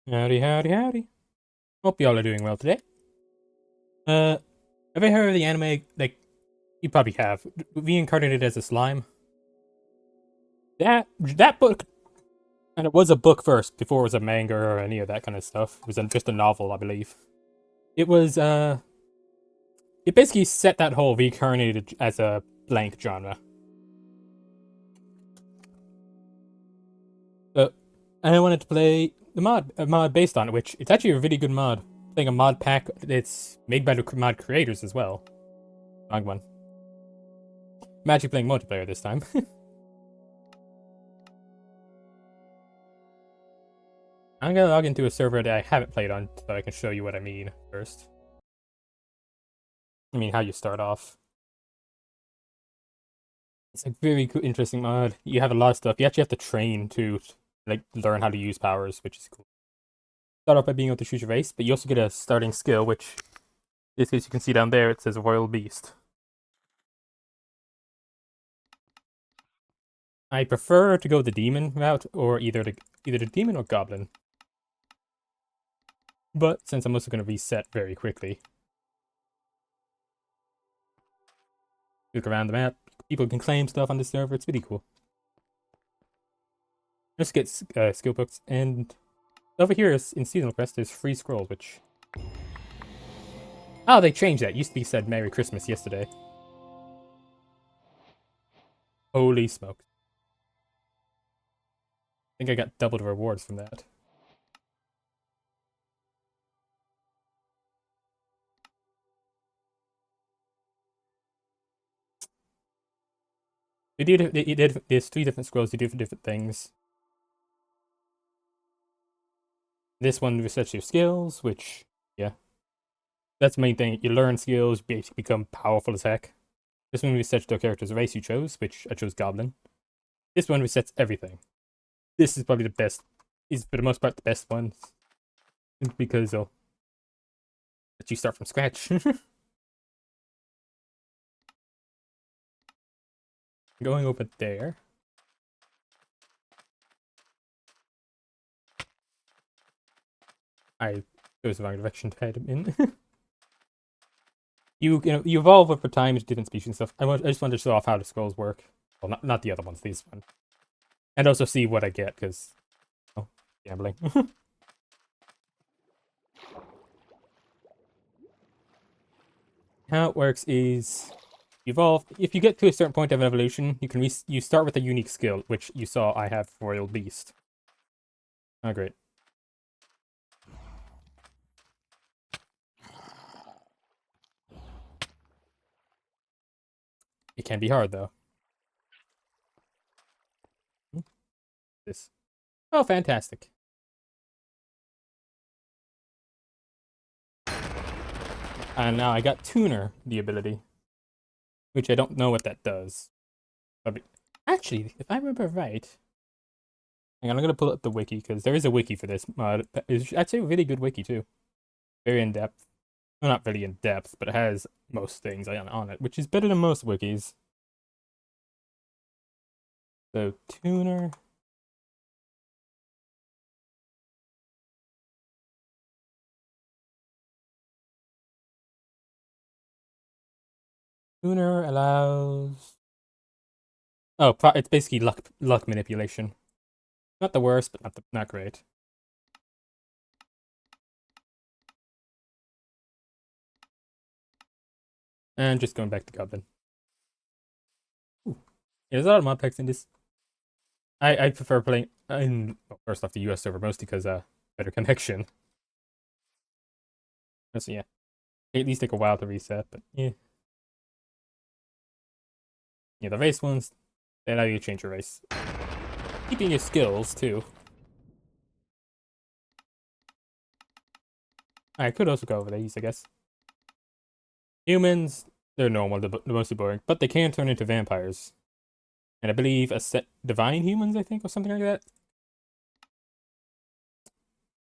Howdy, howdy, howdy. Hope y'all are doing well today. Have you heard of the anime? Like, you probably have. Reincarnated as a slime. That book, and it was a book first before it was a manga or any of that kind of stuff. It was just a novel, I believe. It was it basically set that whole reincarnated as a blank genre. So, I wanted to play a mod based on it, which it's actually a really good mod. Playing a mod pack, it's made by the mod creators as well. Wrong one. I'm actually playing multiplayer this time. I'm gonna log into a server that I haven't played on so I can show you what I mean first. I mean, how you start off. It's a very cool, interesting mod. You have a lot of stuff. You actually have to train to like learn how to use powers, which is cool. Start off by being able to choose your race, but you also get a starting skill, which in this case you can see down there. It says Royal Beast. I prefer to go the demon route, or either the demon or goblin. But since I'm also going to reset very quickly, look around the map. People can claim stuff on the server. It's really cool. Just get skill books, and over here is in seasonal quest. There's free scrolls, which they changed that. It used to be said Merry Christmas yesterday. Holy smokes! I think I got double the rewards from that. There's 3 different scrolls. They do for different things. This one resets your skills, which, yeah. That's the main thing. You learn skills, basically become powerful as heck. This one resets the character's race you chose, which I chose Goblin. This one resets everything. This is probably the best, is for the most part the best one. Because it'll let you start from scratch. Going over there. I chose the wrong direction to head in. you evolve over time into different species and stuff. I just wanted to show off how the scrolls work. Well, not the other ones, these ones. And also see what I get, because, gambling. How it works is, evolve. If you get to a certain point of evolution, you start with a unique skill, which you saw I have Royal Beast. Oh, great. It can be hard, though. This. Oh, fantastic. And now I got Tuner, the ability. Which I don't know what that does. But actually, if I remember right... Hang on, I'm going to pull up the wiki, because there is a wiki for this mod. It's actually a really good wiki, too. Very in-depth. Well, not really in-depth, but it has most things on it, which is better than most wikis. So, Tuner... Tuner allows... Oh, it's basically luck manipulation. Not the worst, but not great. And just going back to Goblin. Ooh. Yeah, there's a lot of mod packs in this. I prefer playing in, well, first off, the US server, mostly because better connection. So yeah, it at least take a while to reset, but yeah. Yeah, the race ones, they allow you to change your race. Keeping your skills, too. I could also go over these, I guess. Humans, they're normal, they're mostly boring, but they can turn into vampires. And I believe a set divine humans, I think, or something like that.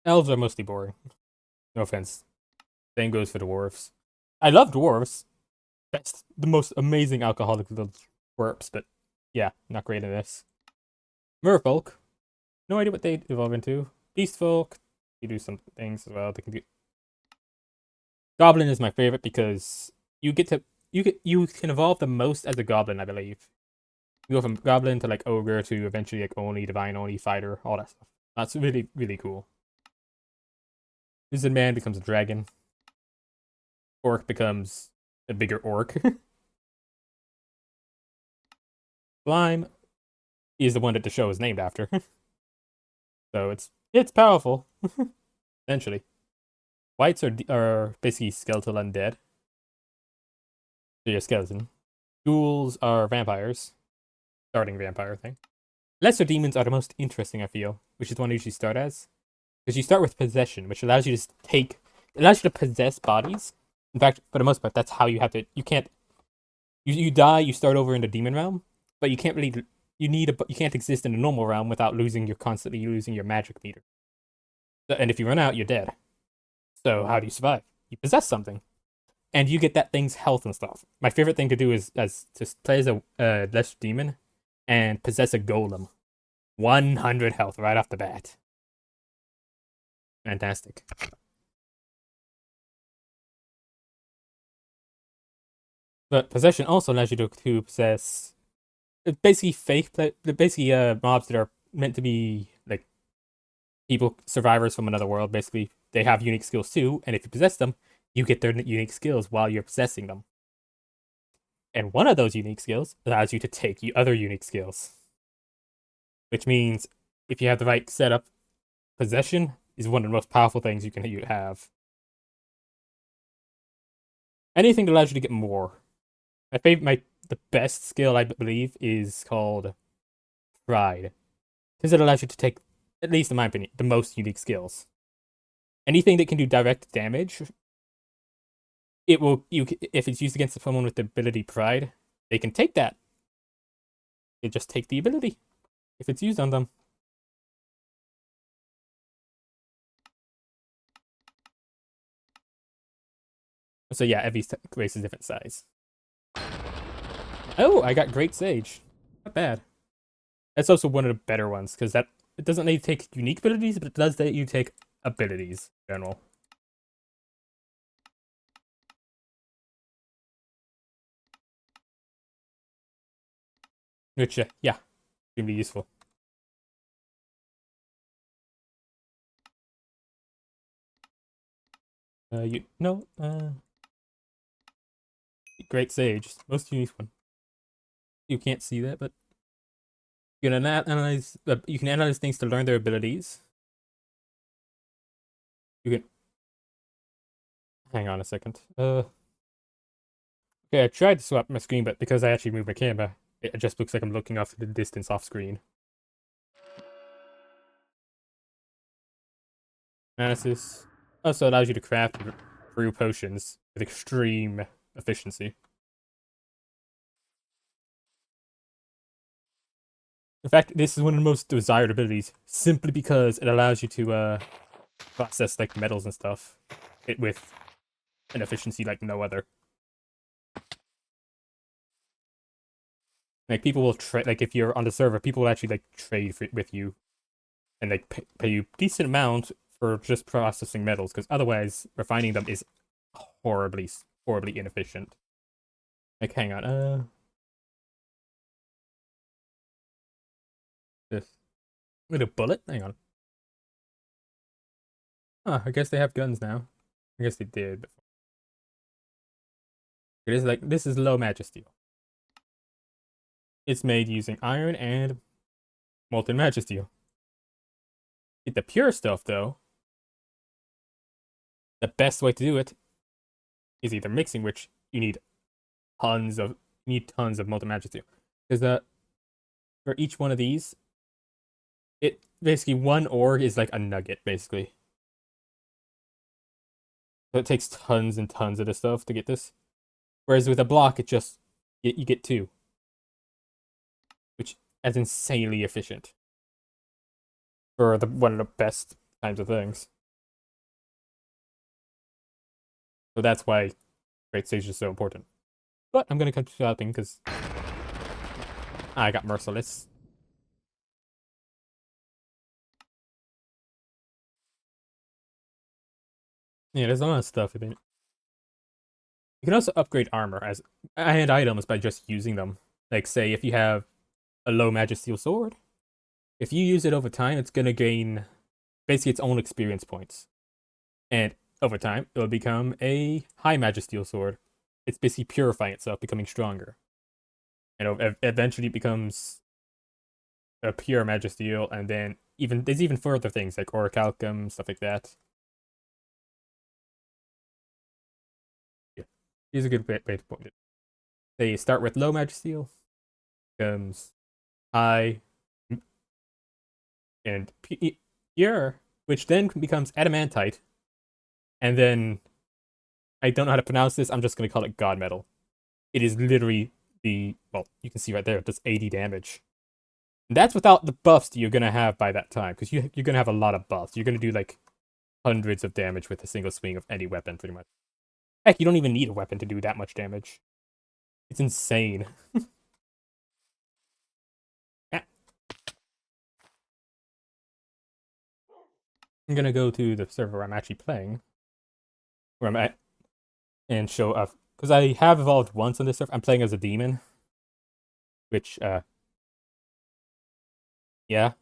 Elves are mostly boring. No offense. Same goes for dwarves. I love dwarves. That's the most amazing alcoholic little twerps, but yeah, not great in this. Merfolk. No idea what they evolve into. Beastfolk. You do some things as well. They can do. Goblin is my favorite because you get to you can evolve the most as a goblin, I believe. You go from goblin to like ogre to eventually like only divine, only fighter, all that stuff. That's really really cool. Lizard man becomes a dragon. Orc becomes a bigger orc. Slime is the one that the show is named after. So it's powerful. Essentially. Whites are basically skeletal undead. So you're a skeleton. Ghouls are vampires. Starting vampire thing. Lesser demons are the most interesting, I feel, which is the one you usually start as. Because you start with possession, which allows you to it allows you to possess bodies. In fact, for the most part, that's how you have to, you can't, you die, you start over in the demon realm, but you can't really, you can't exist in the normal realm without constantly losing your magic meter. And if you run out, you're dead. So how do you survive? You possess something. And you get that thing's health and stuff. My favorite thing to do is to play as a lesser demon and possess a golem. 100 health right off the bat. Fantastic. But possession also allows you to possess basically mobs that are meant to be like people, survivors from another world. Basically, they have unique skills too, and if you possess them, you get their unique skills while you're possessing them. And one of those unique skills allows you to take other unique skills. Which means if you have the right setup, possession is one of the most powerful things you can have. Anything that allows you to get more. The best skill I believe is called Pride, because it allows you to take, at least in my opinion, the most unique skills. Anything that can do direct damage, if it's used against someone with the ability Pride, they can take that. They just take the ability if it's used on them. So yeah, every race is different size. Oh, I got Great Sage. Not bad. That's also one of the better ones, because it doesn't let you take unique abilities, but it does let you take abilities in general. Which, yeah, can be useful. Great Sage, most unique one. You can't see that, but you can analyze things to learn their abilities. You can hang on a second. Okay, I tried to swap my screen, but because I actually moved my camera, it just looks like I'm looking off the distance off screen. Analysis also allows you to craft and brew potions with extreme efficiency. In fact, this is one of the most desired abilities, simply because it allows you to process like metals and stuff with an efficiency like no other. Like people will trade, like if you're on the server, people will actually like trade with you, and like pay you decent amount for just processing metals, because otherwise refining them is horribly inefficient. Like hang on, this with a bullet. Hang on. I guess they have guns now. I guess they did before. It is like this is low magic steel. It's made using iron and molten magic steel. The pure stuff, though, the best way to do it is either mixing, which you need tons of molten magic steel, because for each one of these, it basically one ore is like a nugget, basically. So it takes tons and tons of this stuff to get this. Whereas with a block, you get two, which is insanely efficient for one of the best kinds of things. So that's why Great Sage is so important. But I'm gonna cut shopping because I got Merciless. Yeah, there's a lot of stuff. You can also upgrade armor as and items by just using them. Like, say, if you have a low magic steel sword, if you use it over time, it's gonna gain basically its own experience points, and over time, it will become a high magic steel sword. It's basically purifying itself, becoming stronger, and eventually it becomes a pure magic steel, and then there's even further things like orichalcum, stuff like that. Yeah, here's a good way to put it. They start with low magic steel, becomes high, and pure, which then becomes adamantite, and then I don't know how to pronounce this. I'm just gonna call it god metal. It is literally well, you can see right there, it does 80 damage. And that's without the buffs you're gonna have by that time, because you're gonna have a lot of buffs. You're gonna do like hundreds of damage with a single swing of any weapon, pretty much. Heck, you don't even need a weapon to do that much damage. It's insane. Ah, I'm gonna go to the server I'm actually playing, where I'm at, and show off because I have evolved once on this server. I'm playing as a demon, which yeah.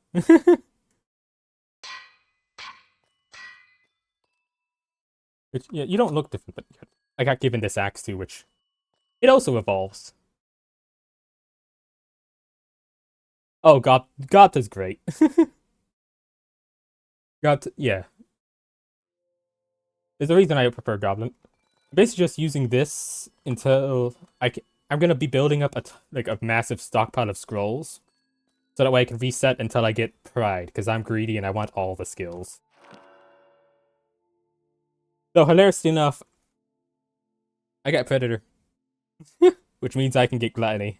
Which yeah, you don't look different, but I got given this axe too, which it also evolves. Oh, God is great. God, yeah. There's a reason I prefer Goblin. Basically, just using this until I'm gonna be building up like a massive stockpile of scrolls, so that way I can reset until I get Pride, because I'm greedy and I want all the skills. Though hilariously enough, I got Predator, which means I can get Gluttony.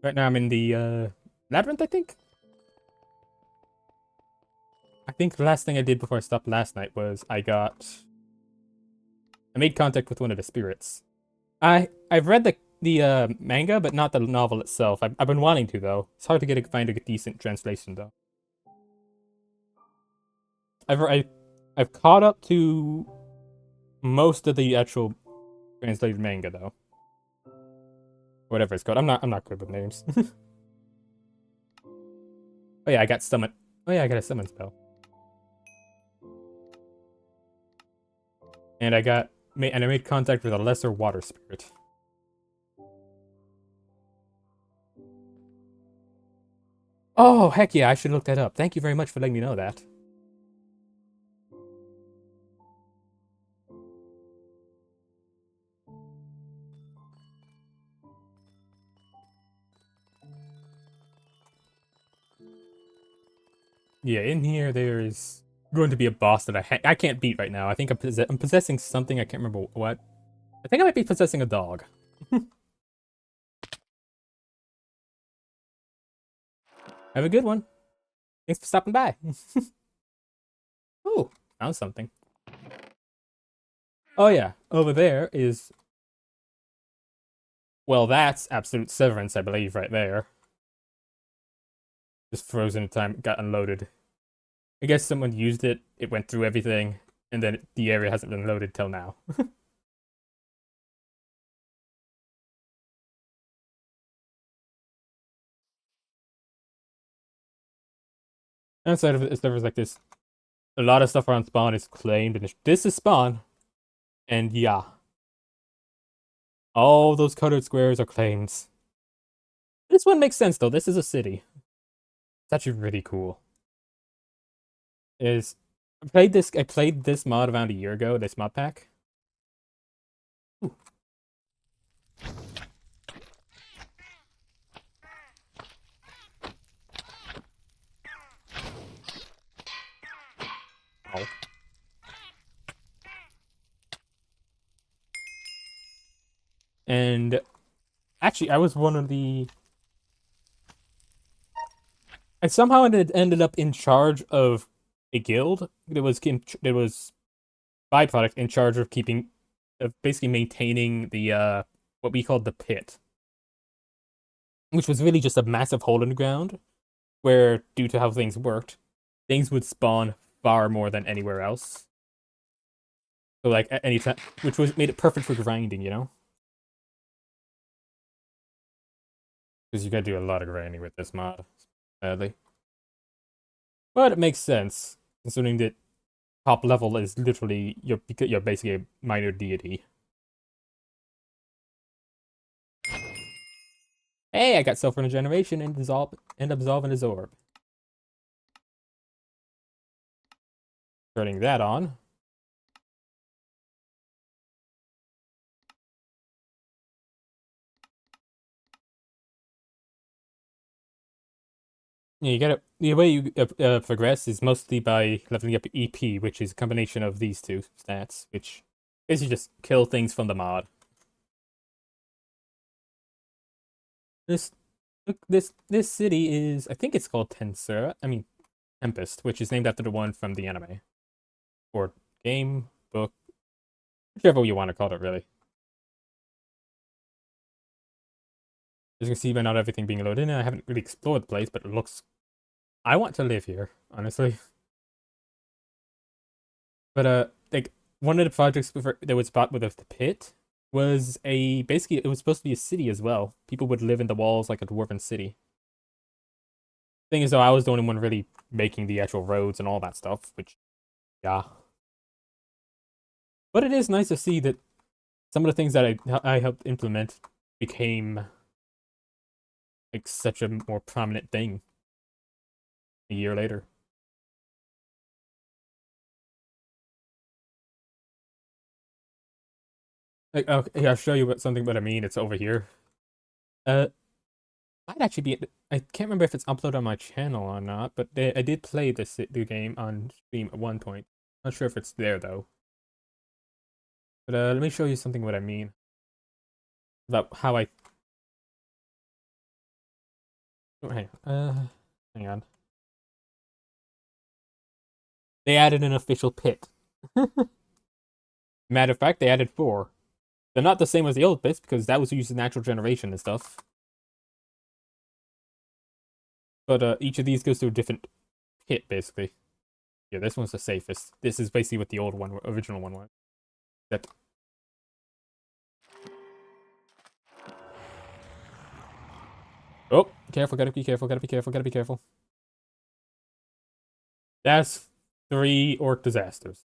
Right now I'm in the Labyrinth, I think. I think the last thing I did before I stopped last night was I made contact with one of the spirits. I've read the manga, but not the novel itself. I've been wanting to though. It's hard to find a decent translation though. I I've caught up to most of the actual translated manga though. Whatever it's called. I'm not good with names. Oh yeah, I got summon. Oh yeah, I got a summon spell. And I made contact with a lesser water spirit. Oh, heck yeah, I should look that up. Thank you very much for letting me know that. Yeah, in here there's going to be a boss that I can't beat right now. I think I'm possessing something. I can't remember what. I think I might be possessing a dog. Have a good one. Thanks for stopping by. Oh, found something. Oh yeah, over there is, well, that's absolute severance, I believe, right there. Just frozen in time, got unloaded. I guess someone used it, it went through everything, and then the area hasn't been loaded till now. Outside of it, there was like this, a lot of stuff around spawn is claimed, and this is spawn, and yeah. All those colored squares are claims. This one makes sense though, this is a city. It's actually really cool. Is I played this mod around a year ago, this mod pack. Ooh. Oh. And actually, I was one of the. I somehow ended up in charge of a guild. There was byproduct in charge of basically maintaining the what we called the pit, which was really just a massive hole in the ground where, due to how things worked, things would spawn far more than anywhere else. So like at any time, which was made it perfect for grinding, you know? Because you gotta do a lot of grinding with this mod, sadly. But it makes sense, considering that top level is literally you're basically a minor deity. Hey, I got self-regeneration and absolve and absorb. Turning that on. Yeah, you gotta. The way you progress is mostly by leveling up EP, which is a combination of these two stats, which basically just kill things from the mod. This this city is, I think it's called Tensura. I mean Tempest, which is named after the one from the anime or game book, whichever you want to call it, really. As you can see by not everything being loaded in, I haven't really explored the place, but it looks. I want to live here, honestly. But like one of the projects that was bought with the pit was basically it was supposed to be a city as well. People would live in the walls like a dwarven city. Thing is, though, I was the only one really making the actual roads and all that stuff, which, yeah. But it is nice to see that some of the things that I helped implement became like such a more prominent thing a year later. Like, okay, I'll show you something what I mean. It's over here. Uh, might actually be. I can't remember if it's uploaded on my channel or not, but I did play the game on stream at one point. Not sure if it's there though. But let me show you something what I mean about how I. Oh, hang on. They added an official pit. Matter of fact, they added 4. They're not the same as the old pits because that was used in natural generation and stuff. But each of these goes to a different pit, basically. Yeah, this one's the safest. This is basically what the old one, original one was. That. Oh, careful! Gotta be careful! Gotta be careful! Gotta be careful! That's 3 orc disasters.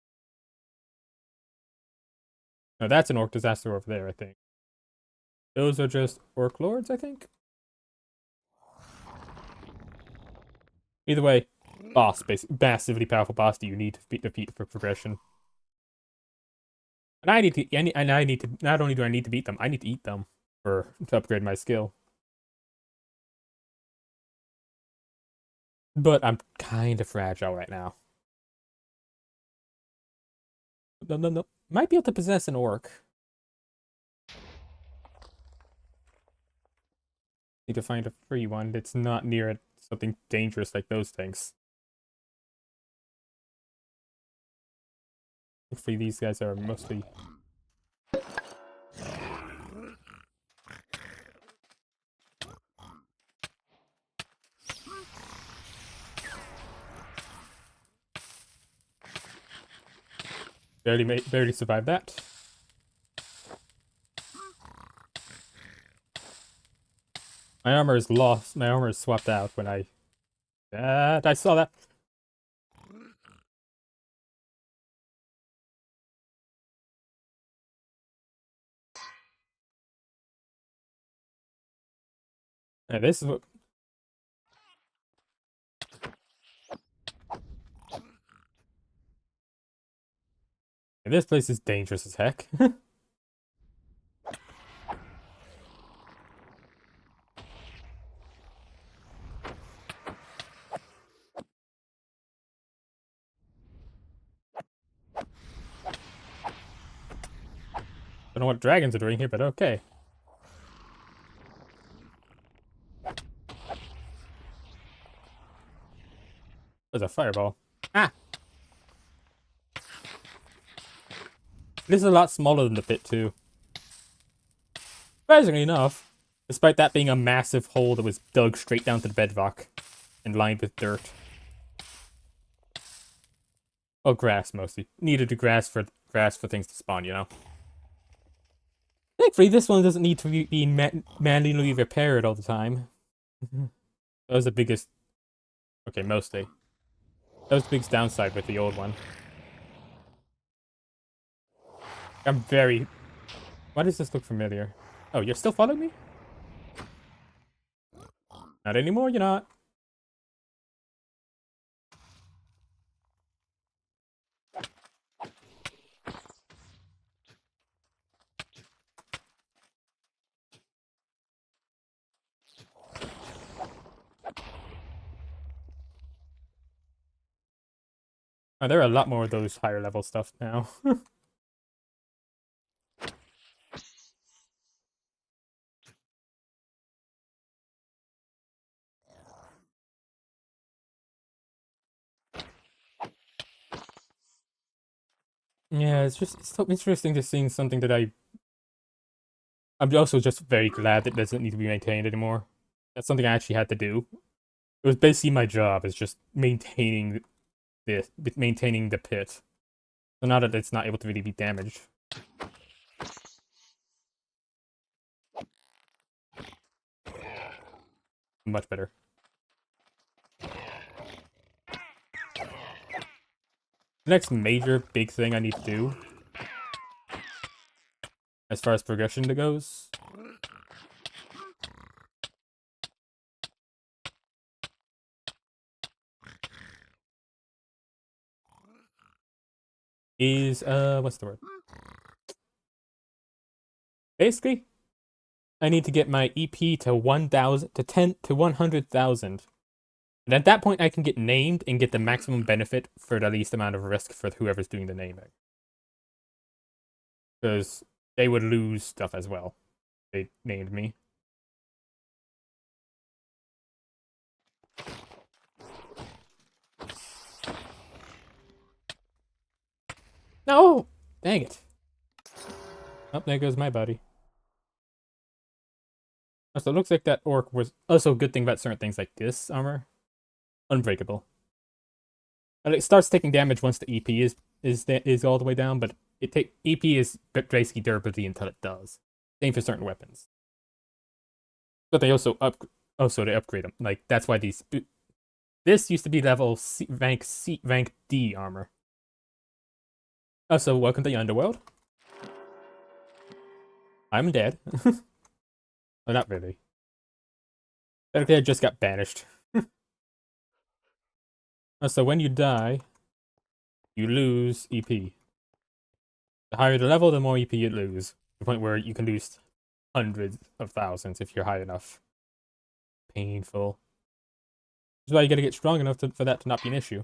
No, that's an orc disaster over there, I think. Those are just orc lords, I think. Either way, boss, basically, massively powerful boss that you need to defeat for progression. And I need to, not only do I need to beat them, I need to eat them to upgrade my skill. But I'm kind of fragile right now. No. Might be able to possess an orc. Need to find a free one that's not near something dangerous like those things. Hopefully these guys are mostly. Barely survived that. My armor is lost. My armor is swapped out when I saw that. And this is what. And this place is dangerous as heck. Don't know what dragons are doing here, but okay. There's a fireball. Ah! This is a lot smaller than the pit, too. Surprisingly enough, despite that being a massive hole that was dug straight down to the bedrock. and lined with dirt. Oh, grass mostly. Needed to grass for things to spawn, you know. Thankfully, this one doesn't need to be manually repaired all the time. That was the biggest. Okay, mostly. That was the biggest downside with the old one. I'm very. Why does this look familiar? Oh, you're still following me? Not anymore, you're not. Oh, there are a lot more of those higher level stuff now. Yeah, it's so interesting to seeing something that I'm also just very glad that doesn't need to be maintained anymore. That's something I actually had to do. It was basically my job, is just maintaining the pit. So now that it's not able to really be damaged. Much better. The next major big thing I need to do, as far as progression goes, is what's the word? Basically, I need to get my EP to 1,000 to 10 to 100,000. And at that point, I can get named and get the maximum benefit for the least amount of risk for whoever's doing the naming. Because they would lose stuff as well. They named me. No! Dang it. Oh, there goes my body. So it looks like that orc was also a good thing about certain things like this armor. Unbreakable. And it starts taking damage once the EP is all the way down, but EP is basically durability until it does. Same for certain weapons. But they also they upgrade them. Like that's why this used to be level rank D armor. So welcome to the underworld. I'm dead. Well, not really. Technically, I just got banished. So when you die, you lose EP. The higher the level, the more EP you lose. To the point where you can lose hundreds of thousands if you're high enough. Painful. That's why you gotta get strong enough for that to not be an issue.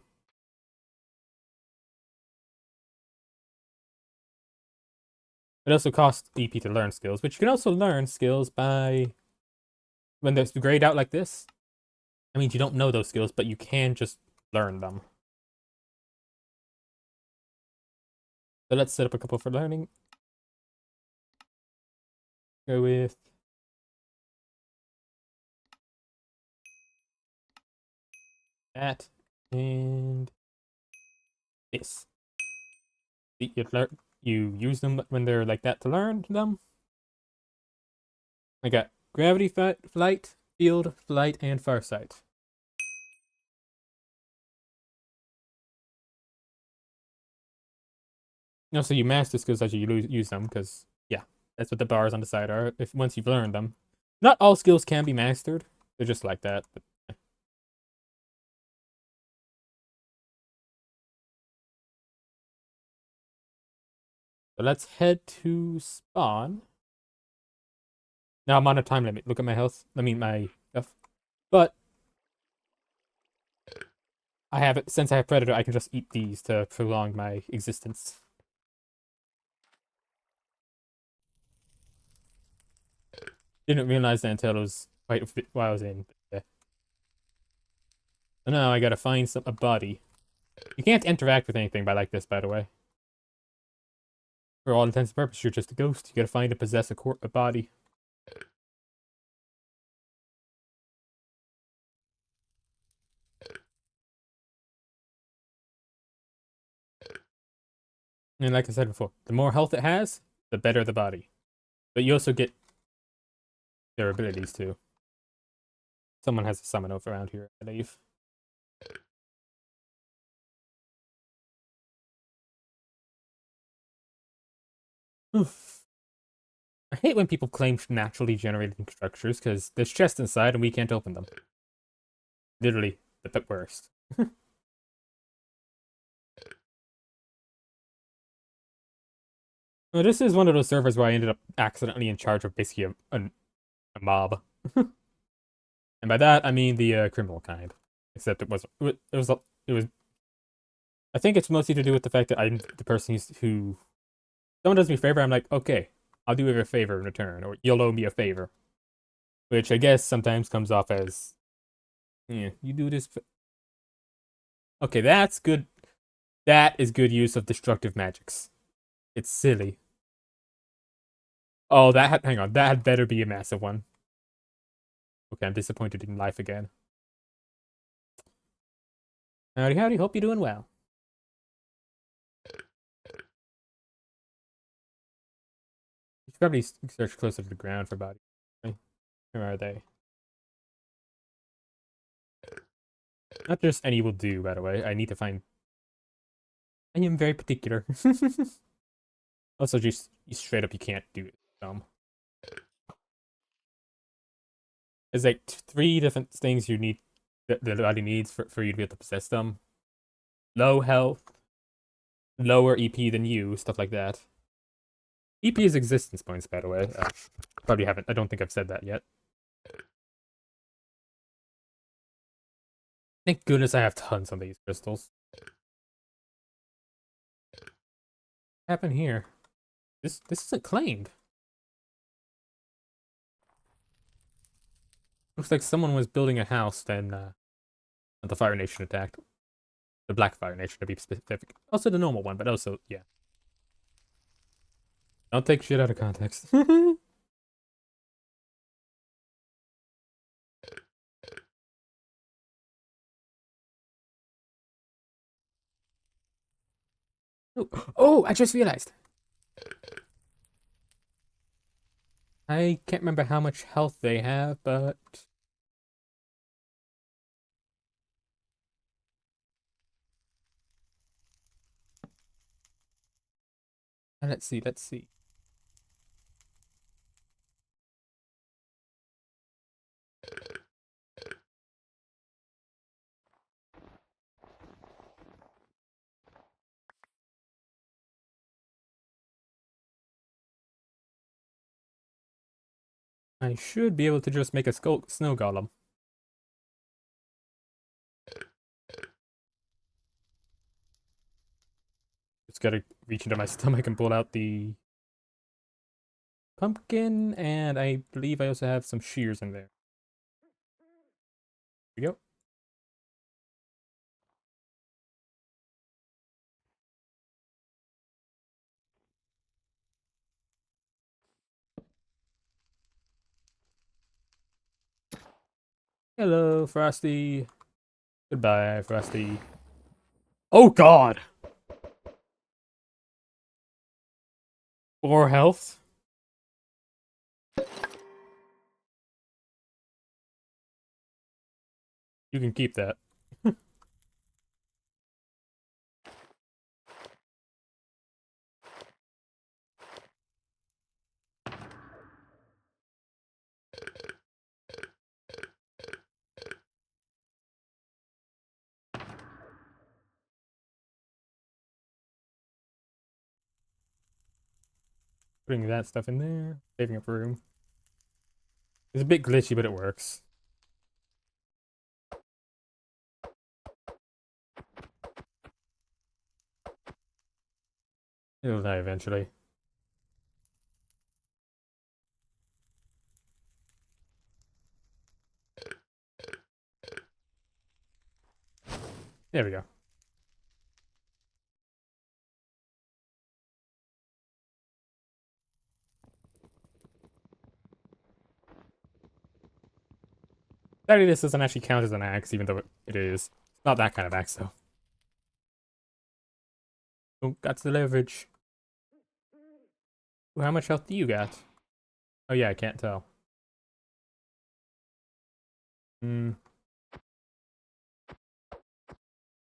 It also costs EP to learn skills, but you can also learn skills by when there's grayed out like this. I mean, you don't know those skills, but you can just learn them. So let's set up a couple for learning. Go with that and this. You use them when they're like that to learn them. I got gravity, flight, field, flight, and farsight. So you master skills as you use them, because yeah, that's what the bars on the side are. If once you've learned them, not all skills can be mastered. They're just like that. But so let's head to spawn. Now I'm on a time limit. Look at my health. I mean my stuff. But I have it since I have Predator. I can just eat these to prolong my existence. Didn't realize that until it was quite a bit while I was in. But, yeah. So now I gotta find a body. You can't interact with anything by like this, by the way. For all intents and purposes, you're just a ghost. You gotta find and possess a body. And like I said before, the more health it has, the better the body. But you also get their abilities too. Someone has a summon oath around here, I believe. Oof. I hate when people claim naturally generating structures, because there's chests inside and we can't open them. Literally, the worst. Well, this is one of those servers where I ended up accidentally in charge of basically a mob. And by that, I mean the criminal kind. Except it wasn't. It was. I think it's mostly to do with the fact that I'm the person who. Someone does me a favor, I'm like, okay, I'll do you a favor in return, or you'll owe me a favor. Which I guess sometimes comes off as, yeah, you do this. Okay, that's good. That is good use of destructive magics. It's silly. Oh, hang on, that had better be a massive one. Okay, I'm disappointed in life again. Howdy, howdy, hope you're doing well. You should probably search closer to the ground for bodies. Right? Where are they? Not just any will do, by the way. I need to find. I am very particular. Also, just straight up, you can't do it. There's like three different things you need that the body needs for you to be able to possess them. Low health, lower EP than you, stuff like that. EP is existence points, by the way. Probably haven't. I don't think I've said that yet. Thank goodness I have tons of these crystals. What happened here? This isn't claimed. Looks like someone was building a house, then the Fire Nation attacked. The Black Fire Nation, to be specific. Also the normal one, but also, yeah. Don't take shit out of context. Oh, I just realized. I can't remember how much health they have, but... Let's see, let's see. I should be able to just make a snow golem. Just gotta reach into my stomach and pull out the pumpkin, and I believe I also have some shears in there. Here we go. Hello, Frosty. Goodbye, Frosty. Oh god! 4 health? You can keep that. Putting that stuff in there. Saving up room. It's a bit glitchy, but it works. It'll die eventually. There we go. Sadly, this doesn't actually count as an axe, even though it is. It's not that kind of axe, though. Oh, got the leverage. How much health do you got? Oh yeah, I can't tell. Hmm.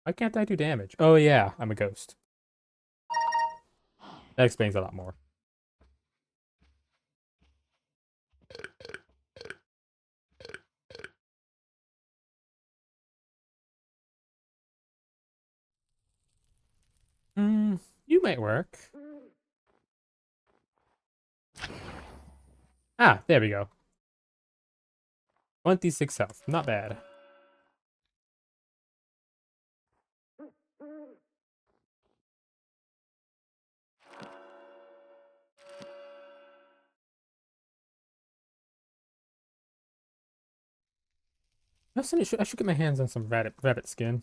Why can't I do damage? Oh yeah, I'm a ghost. That explains a lot more. Hmm. You might work. Ah, there we go. 26 health. Not bad. I should get my hands on some rabbit skin.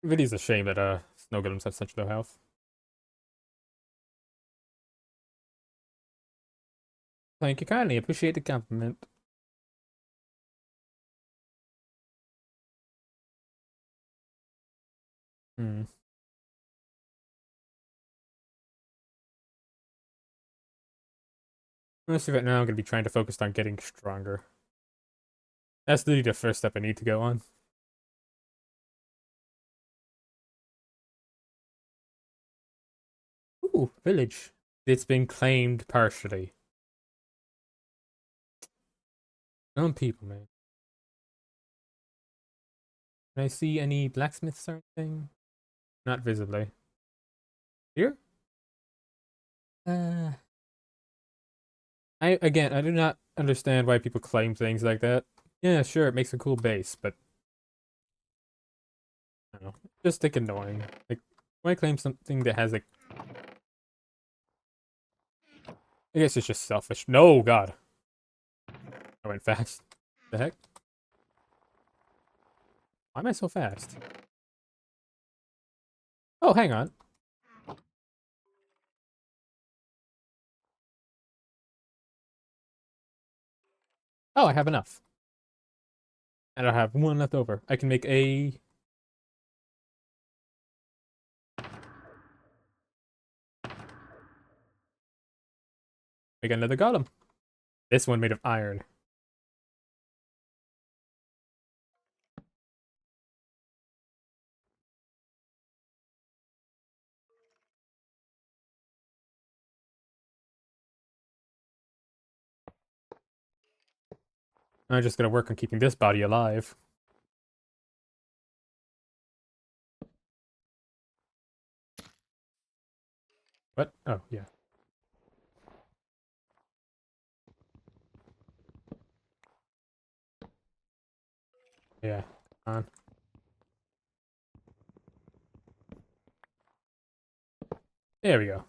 It really is a shame that snow golems have such low health. Thank you kindly. Appreciate the compliment. Hmm. Honestly, right now I'm gonna be trying to focus on getting stronger. That's literally the first step I need to go on. Ooh, village. It's been claimed partially. Some people, man. Can I see any blacksmiths or anything? Not visibly. Here? Uh, I do not understand why people claim things like that. Yeah, sure, it makes a cool base, but I don't know, just like annoying. Like, why claim something that has like? I guess it's just selfish. No, God, I went fast. The heck? Why am I so fast? Oh, hang on. Oh, I have enough. And I have one left over. I can make another golem. This one made of iron. I'm just gonna work on keeping this body alive. What? Oh, yeah. Yeah. On. There we go.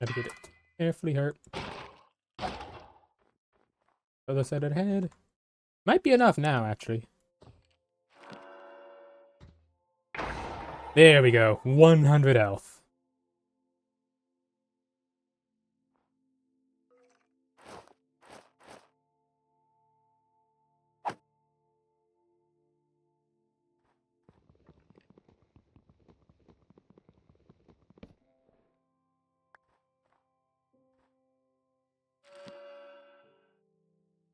Gotta get it carefully hurt. Other side of the head. Might be enough now, actually. There we go. 100 health.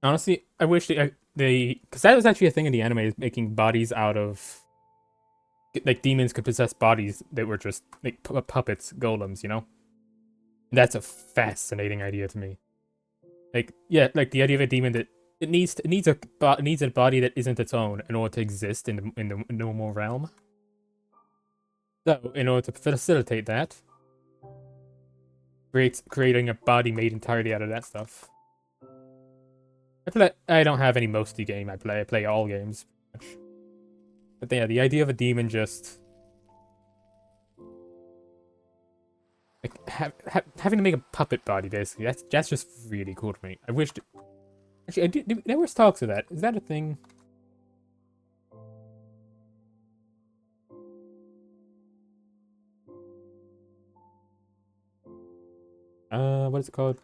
Honestly, I wish because that was actually a thing in the anime, is making bodies out of like demons could possess bodies that were just like puppets, golems, you know? That's a fascinating idea to me. Like, yeah, like the idea of a demon that it needs a body that isn't its own in order to exist in the normal realm. So, in order to facilitate that, creating a body made entirely out of that stuff. I don't have any mostly game I play. I play all games. But yeah, the idea of a demon just like having to make a puppet body basically. That's just really cool to me. I wish. Actually, there was talks of that. Is that a thing? What is it called?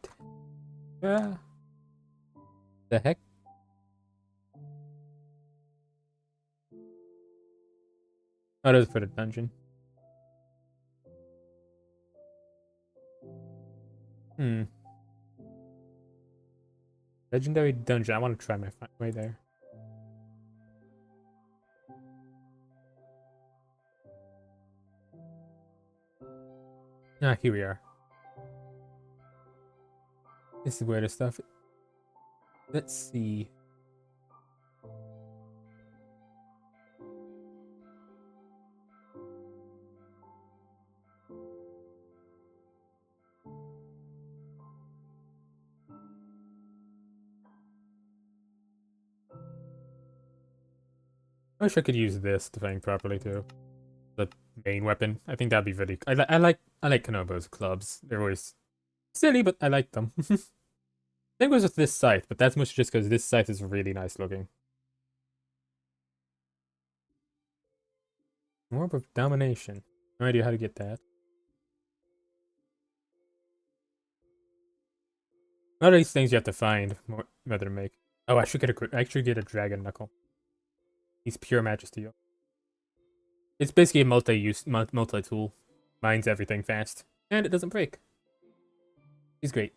Yeah. The heck? Oh, that was for the dungeon. Hmm. Legendary dungeon. I want to try my way there. Ah, here we are. This is where the stuff. Let's see. I wish I could use this to fight properly too. The main weapon. I think that'd be really. I like Kanobo's clubs. They're always silly, but I like them. Same goes with this scythe, but that's much just because this scythe is really nice looking. Orb of Domination. No idea how to get that. A lot of these things you have to find whether to make. Oh, I should get a dragon knuckle. He's pure majesty. It's basically a multi-tool. Mines everything fast, and it doesn't break. He's great.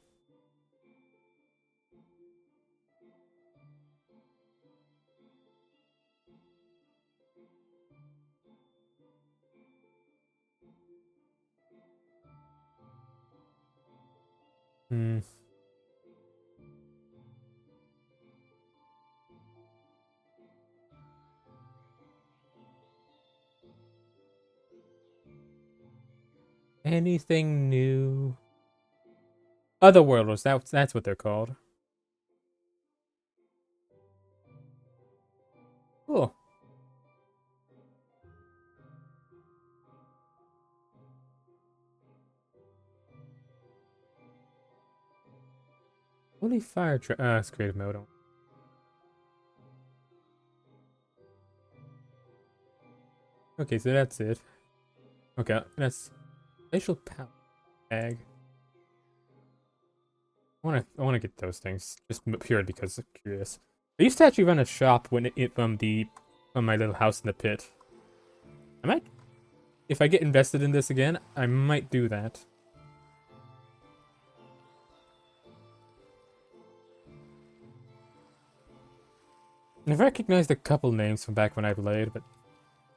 Hmm. Anything new? Otherworlders. That's what they're called. Cool. Holy fire! It's creative mode. Okay, so that's it. Okay, that's facial power bag. I wanna get those things just purely because I'm curious. I used to actually run a shop when it from my little house in the pit. I might, if I get invested in this again, I might do that. And I've recognized a couple names from back when I played, but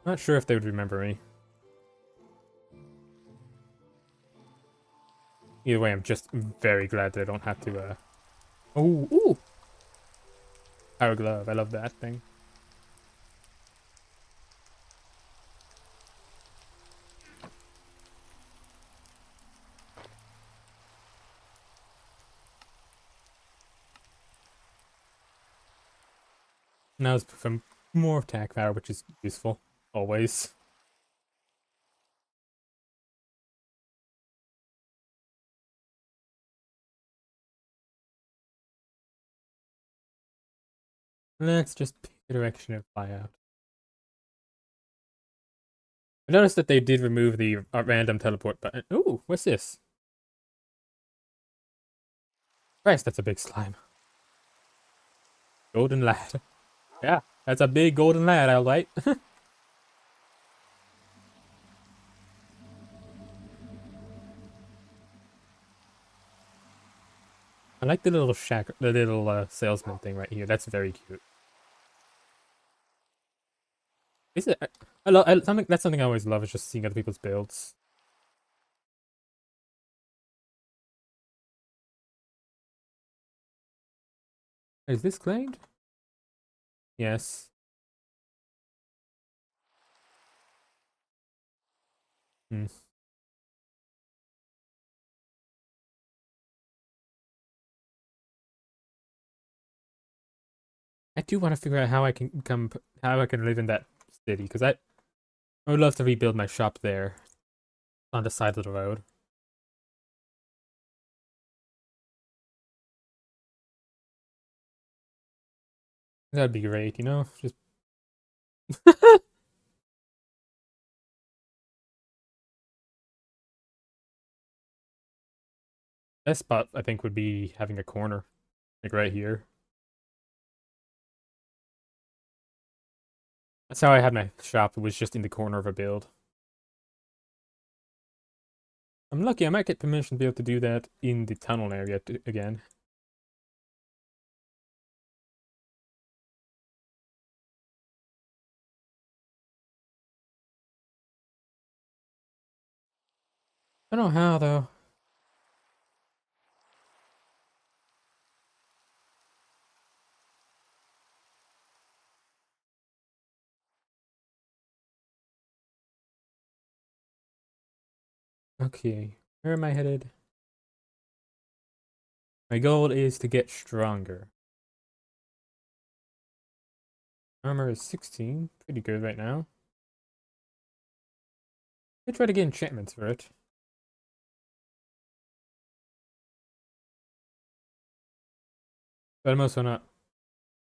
not sure if they would remember me. Either way, I'm just very glad that I don't have to. Ooh, power glove. I love that thing. Now it's from more attack power, which is useful always. Let's just pick a direction and fly out. I noticed that they did remove the random teleport button. Ooh, what's this? Christ, that's a big slime. Golden lad. Yeah, that's a big golden lad, alright. I like the little salesman thing right here. That's very cute. Is it? I love something. That's something I always love is just seeing other people's builds. Is this claimed? Yes. Hmm. I do want to figure out how I can live in that city because I would love to rebuild my shop there on the side of the road. That'd be great, you know. Just best spot I think would be having a corner like right here. That's how I had my shop. It was just in the corner of a build. I'm lucky. I might get permission to be able to do that in the tunnel area again. I don't know how though. Okay, where am I headed? My goal is to get stronger. Armor is 16. Pretty good right now. I try to get enchantments for it. But I'm also not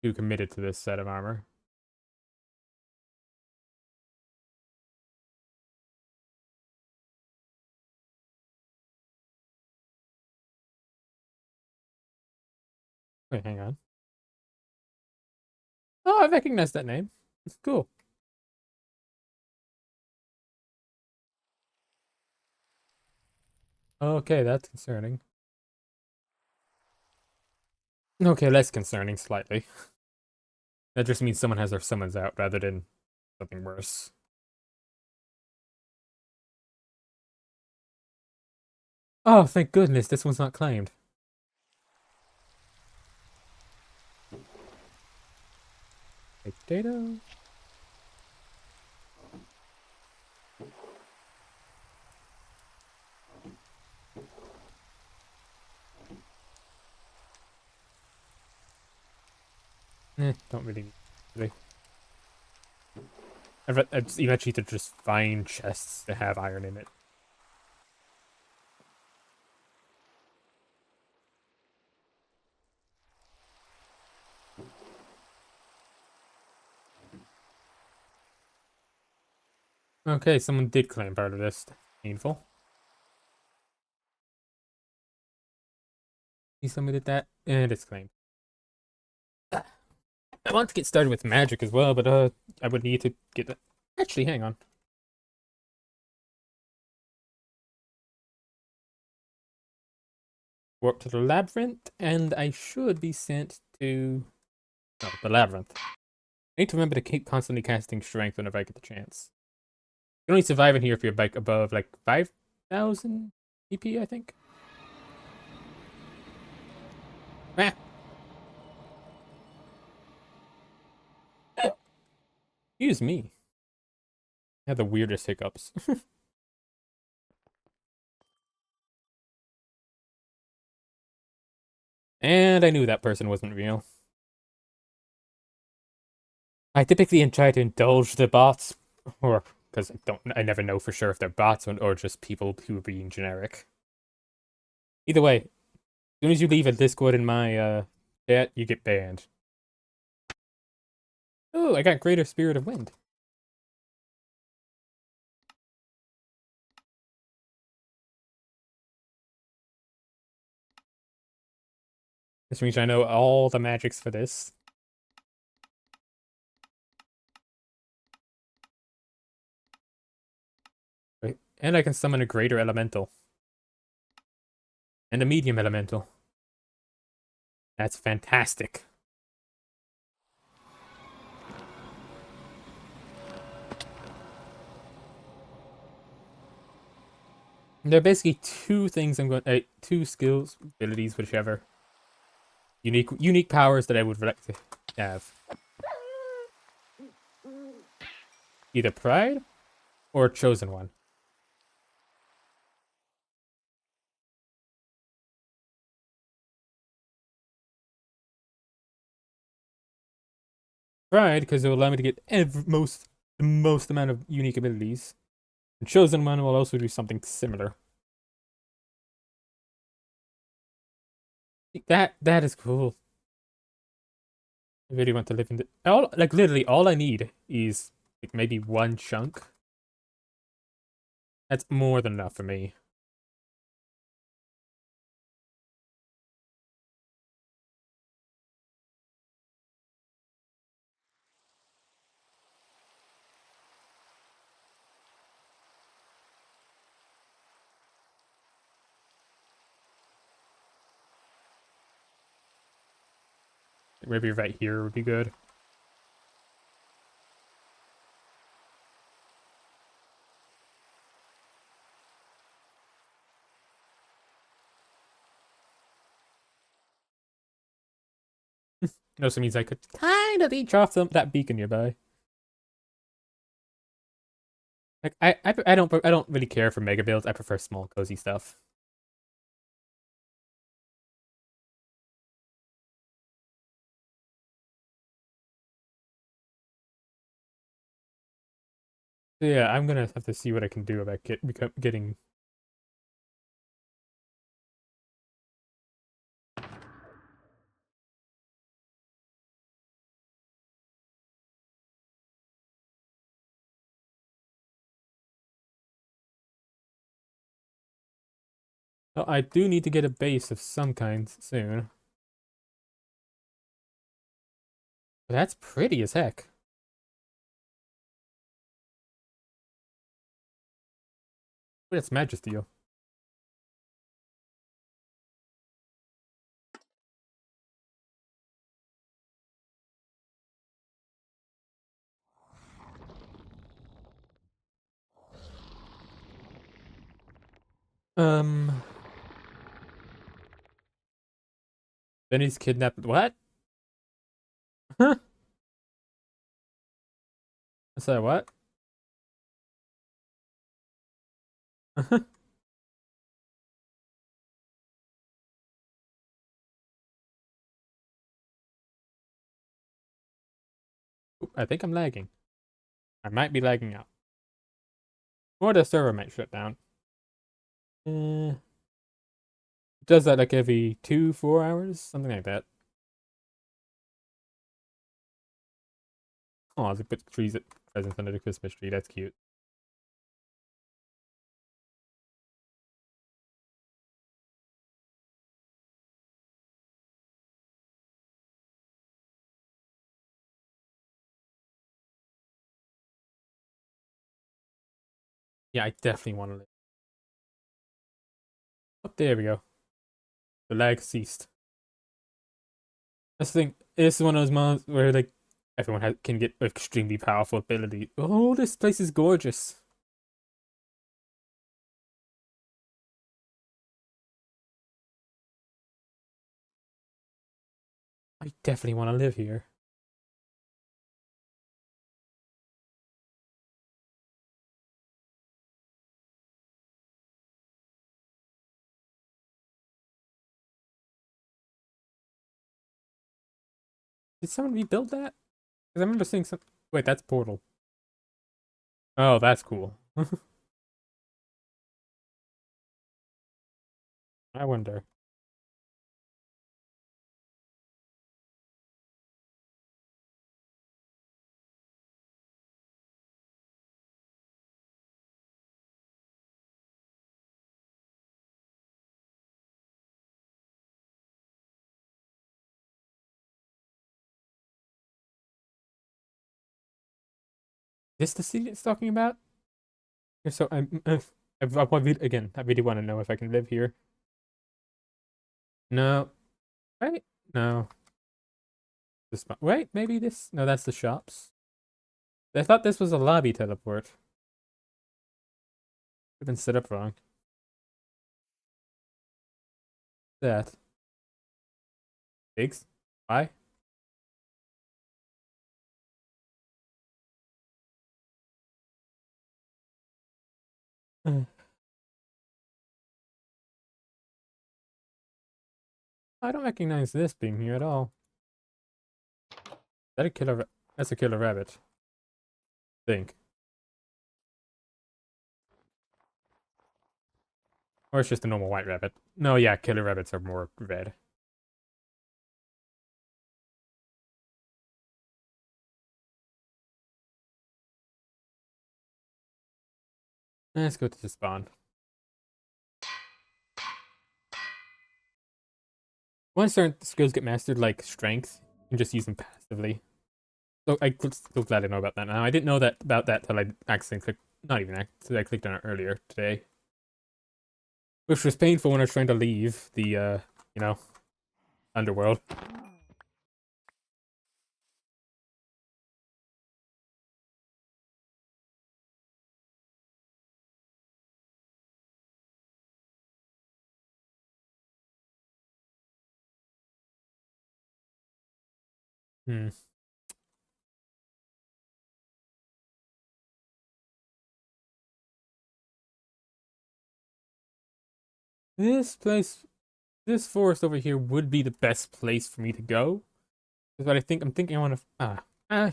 too committed to this set of armor. Wait, hang on. Oh, I recognize that name. It's cool. Okay, that's concerning. Okay, less concerning slightly. That just means someone has their summons out rather than something worse. Oh, thank goodness this one's not claimed. Potato. Don't really need it. It's eventually to just find chests that have iron in it. Okay, someone did claim part of this. Painful. See someone did that, and it's claimed. I want to get started with magic as well, but I would need to get that. Actually, hang on. Warp to the labyrinth, and I should be sent to the labyrinth. I need to remember to keep constantly casting strength whenever I get the chance. You can only survive in here if you're like above like 5,000 EP, I think. Ah. Excuse me. I had the weirdest hiccups. And I knew that person wasn't real. I typically try to indulge the bots, or because I never know for sure if they're bots or just people who are being generic. Either way, as soon as you leave a Discord in my chat, you get banned. Oh, I got Greater Spirit of Wind. This means I know all the magics for this. Right. And I can summon a Greater Elemental. And a Medium Elemental. That's fantastic. There are basically two things I'm going two skills, abilities, whichever. Unique powers that I would like to have. Either Pride or Chosen One. Pride, because it will allow me to get the most amount of unique abilities. And Chosen One will also do something similar. That is cool. I really want to live in the literally all I need is like maybe one chunk. That's more than enough for me. Maybe right here would be good. It also means I could kind of each off that beacon nearby. Like I don't really care for mega builds. I prefer small cozy stuff. So yeah, I'm gonna have to see what I can do about getting. Oh, I do need to get a base of some kind soon. But that's pretty as heck. But it's Majesty. Um, then he's kidnapped. What? Huh? I said what? I think I'm lagging. I might be lagging out. Or the server might shut down. It does that like every 4 hours? Something like that. Oh, there's a bit of trees presents under the Christmas tree. That's cute. Yeah, I definitely want to live. Oh, there we go. The lag ceased. That's the thing. This is one of those moments where like everyone can get extremely powerful ability. Oh, this place is gorgeous. I definitely want to live here. Did someone rebuild that? Because I remember seeing some. Wait, that's Portal. Oh, that's cool. I wonder. This the city it's talking about? If so, again. I really want to know if I can live here. No, right? No. Wait, maybe this. No, that's the shops. I thought this was a lobby teleport. I've been set up wrong. That pigs. Why? I don't recognize this being here at all. That a killer? That's a killer rabbit. Think. Or it's just a normal white rabbit. No, yeah, killer rabbits are more red. Let's go to the spawn. Once certain skills get mastered, like strength, you can just use them passively. So I'm so glad I know about that now. I didn't know that about that till I accidentally clicked. Not even accidentally, I clicked on it earlier today, which was painful when I was trying to leave the you know, underworld. Hmm. This place, this forest over here would be the best place for me to go. But I'm thinking I want to. I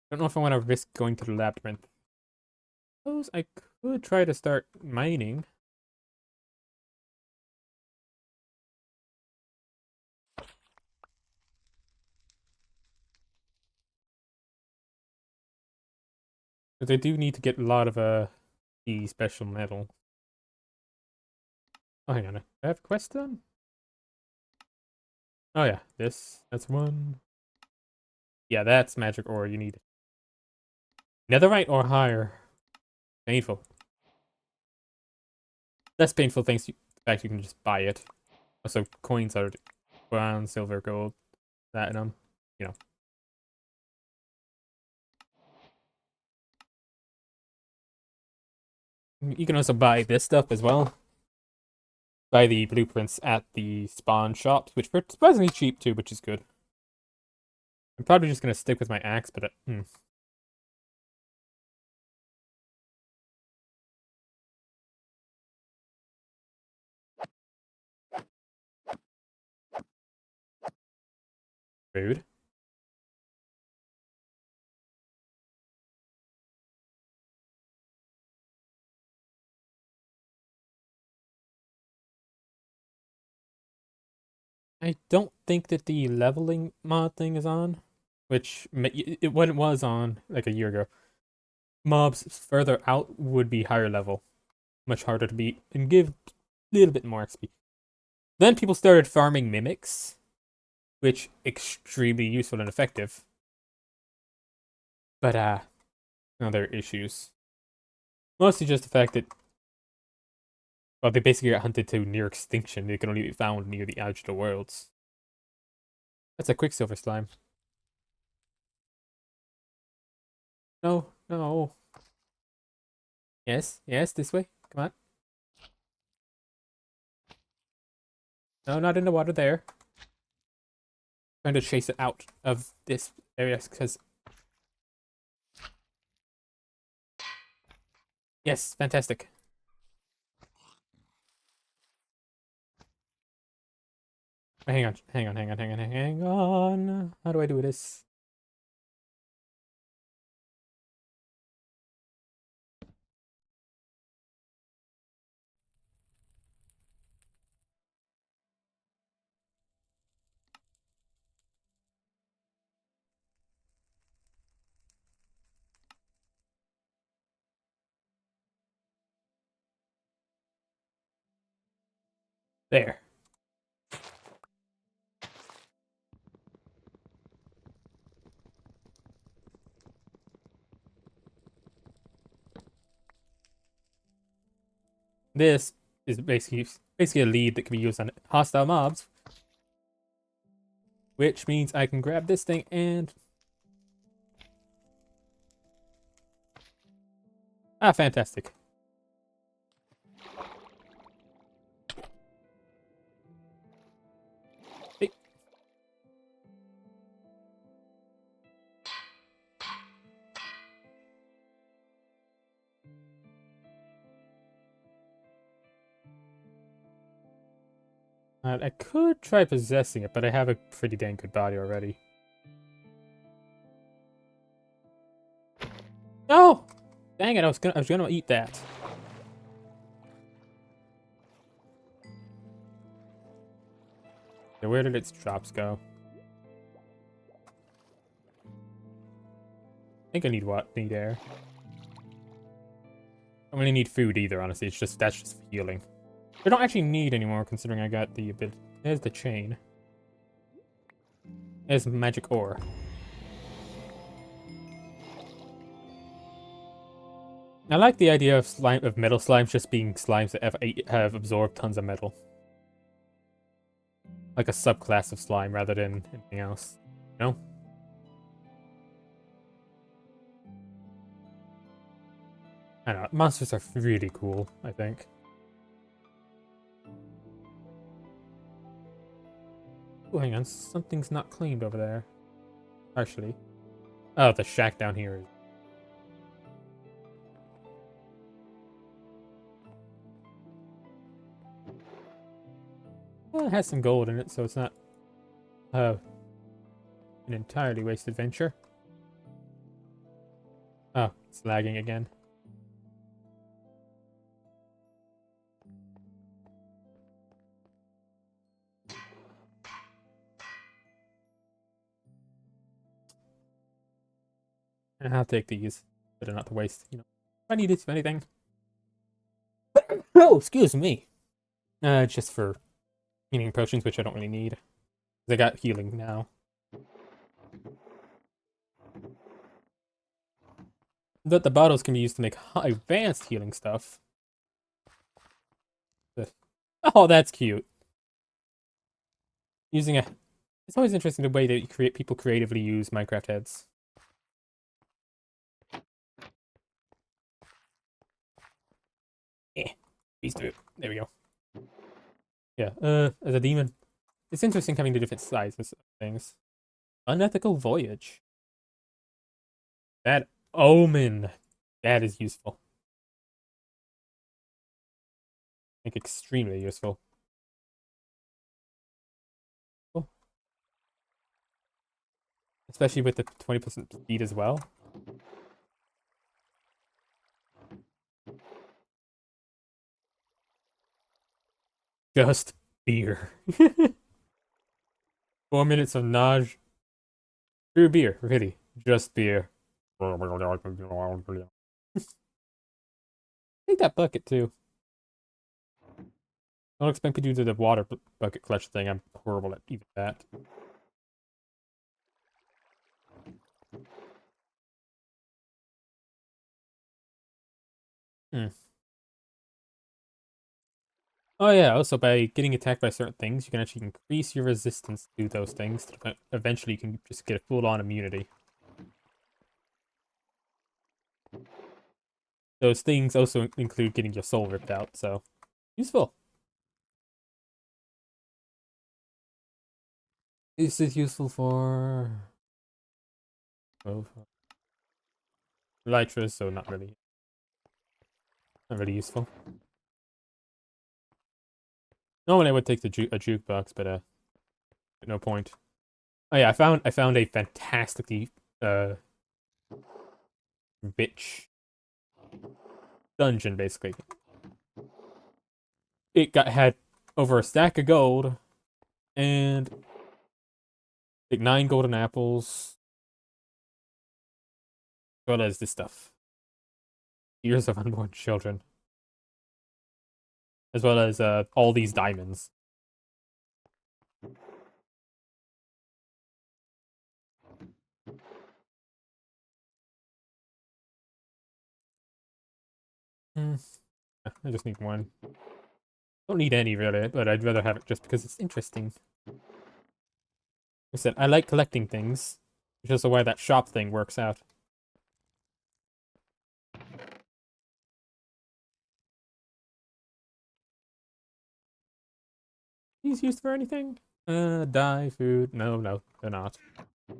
don't know if I want to risk going to the labyrinth. Suppose I could try to start mining. Because I do need to get a lot of the special metal. Oh, hang on. Do I have a quest done? Oh yeah, that's one. Yeah, that's magic ore you need. Netherite or higher. Painful. That's painful thanks to the fact you can just buy it. Also, coins are brown, silver, gold, platinum. You know. You can also buy this stuff as well. Buy the blueprints at the spawn shops, which are surprisingly cheap too, which is good. I'm probably just gonna stick with my axe, but rude. I don't think that the leveling mod thing is on, which when it was on like a year ago. Mobs further out would be higher level, much harder to beat, and give a little bit more XP. Then people started farming mimics, which extremely useful and effective. But other issues. Mostly just the fact that well, they basically got hunted to near extinction. They can only be found near the edge of the worlds. That's a quicksilver slime. No, no. Yes, yes, this way. Come on. No, not in the water there. Trying to chase it out of this area because yes, fantastic. Hang on, hang on, hang on, hang on, hang on. How do I do this? There. This is basically a lead that can be used on hostile mobs, which means I can grab this thing and fantastic. Hey. I could try possessing it, but I have a pretty dang good body already. No! Dang it, I was gonna eat that. So where did its drops go? I think I need what? Need air. I don't really need food either, honestly. That's just healing. I don't actually need anymore considering I got the ability. There's the chain. There's magic ore. I like the idea of metal slimes just being slimes that have absorbed tons of metal. Like a subclass of slime rather than anything else. You know? I don't know. Monsters are really cool, I think. Ooh, hang on. Something's not cleaned over there. Actually. Oh, the shack down here is... Well, it has some gold in it, so it's not an entirely wasted venture. Oh, it's lagging again. I'll take these. Better not to waste, you know. If I need it for anything. Oh, excuse me. Just for healing potions, which I don't really need. I got healing now. But the bottles can be used to make advanced healing stuff. Oh, that's cute. Using a... It's always interesting the way that people creatively use Minecraft heads. These two. There we go. Yeah, as a demon. It's interesting having the different sizes of things. Unethical voyage. That omen. That is useful. I think extremely useful. Cool. Especially with the 20% speed as well. Just beer. 4 minutes of Naj. True beer, really. Just beer. Take that bucket too. Don't expect me to do the water bucket clutch thing. I'm horrible at even that. Hmm. Oh yeah, also by getting attacked by certain things, you can actually increase your resistance to those things. Eventually you can just get a full-on immunity. Those things also include getting your soul ripped out, so useful. This is useful for... Oh, Elytras, so not really useful. Normally I would take a jukebox, but no point. Oh yeah, I found a fantastically rich dungeon basically. It had over a stack of gold and like 9 golden apples, as well as this stuff. Years of unborn children, as well as all these diamonds. Hmm. I just need one. Don't need any really, but I'd rather have it just because it's interesting. Like I said, I like collecting things, which is the way that shop thing works out. These used for anything? Dye, food. No, they're not. I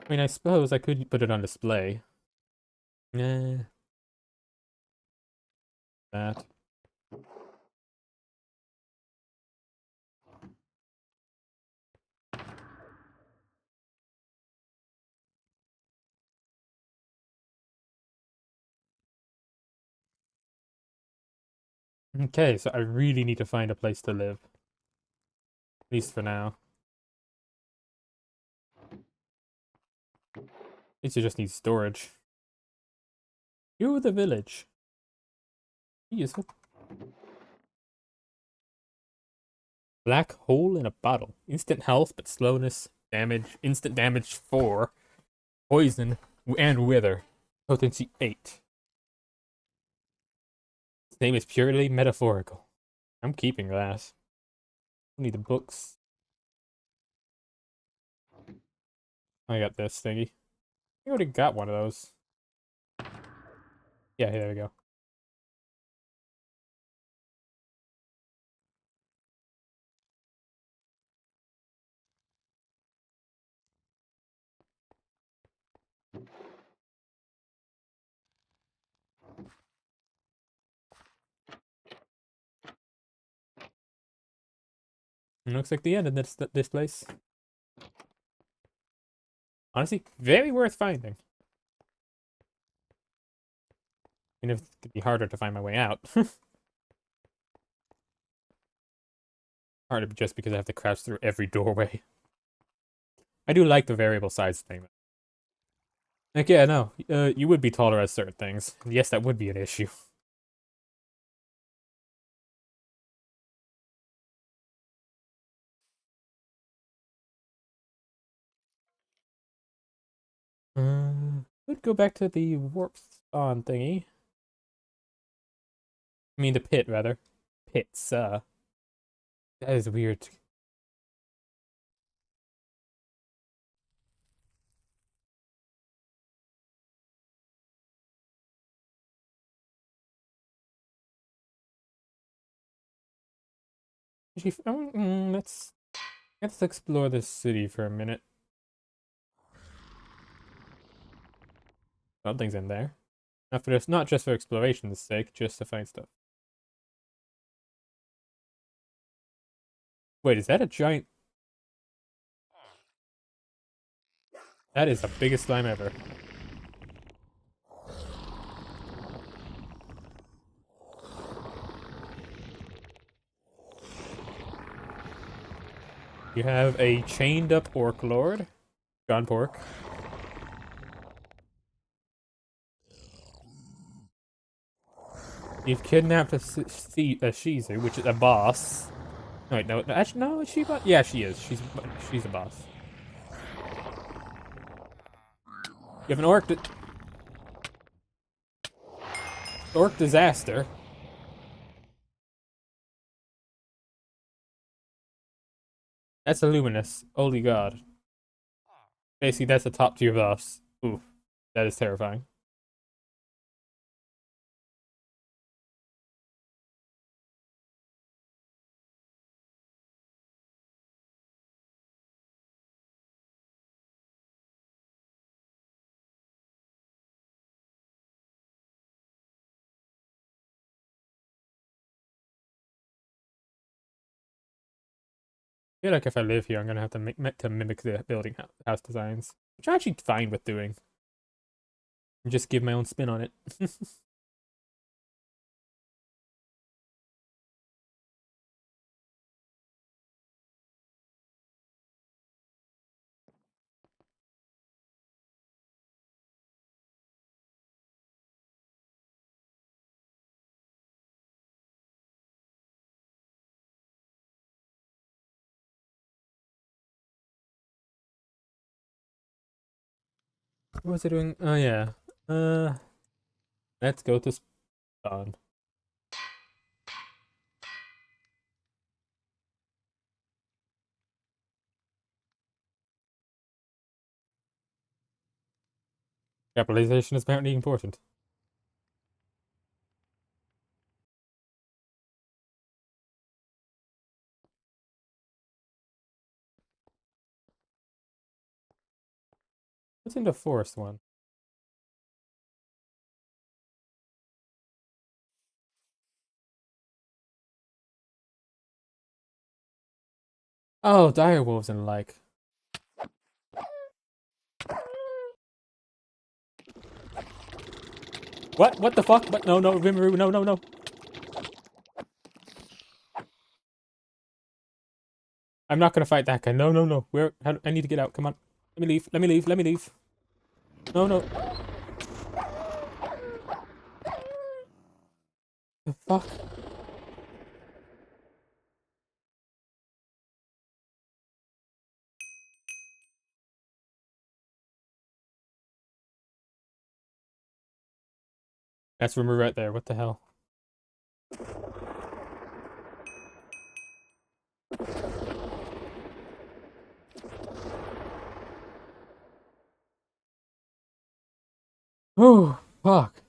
mean, I suppose I could put it on display. Nah. That. Okay, so I really need to find a place to live. At least for now. At least you just need storage. You the village. Useful. Black hole in a bottle. Instant health, but slowness, damage, instant damage 4, poison, and wither. Potency 8. Its name is purely metaphorical. I'm keeping that. I need the books. I got this thingy. I already got one of those. Yeah, there we go. It looks like the end of this place. Honestly, very worth finding. Even if it could be harder to find my way out. Harder just because I have to crouch through every doorway. I do like the variable size thing. Like, yeah, no, you would be taller as certain things. Yes, that would be an issue. Would go back to the warp spawn thingy. I mean, the pit, rather. Pits, That is weird. Let's explore this city for a minute. Something's in there. Not just for exploration's sake, just to find stuff. Wait, is that a giant? That is the biggest slime ever. You have a chained up orc lord, John Pork. You've kidnapped a Shizu, which is a boss. No, wait, no, actually, no, is she? Yeah, she is. She's a boss. You have an orc disaster. That's a luminous. Holy god. Basically, that's a top tier boss. Ooh, that is terrifying. I feel like if I live here, I'm gonna have to mimic the building house designs, which I'm actually fine with doing. And just give my own spin on it. What was I doing? Oh yeah. Uh, let's go to spawn. Capitalization is apparently important. What's in the forest one? Oh, direwolves and like. What? What the fuck? What? No, no, Rimuru, no, no, no. I'm not gonna fight that guy. No, no, no. I need to get out. Come on. Let me leave. Let me leave. Let me leave. No, no. The fuck? That's Rimuru right there. What the hell? Oh, fuck.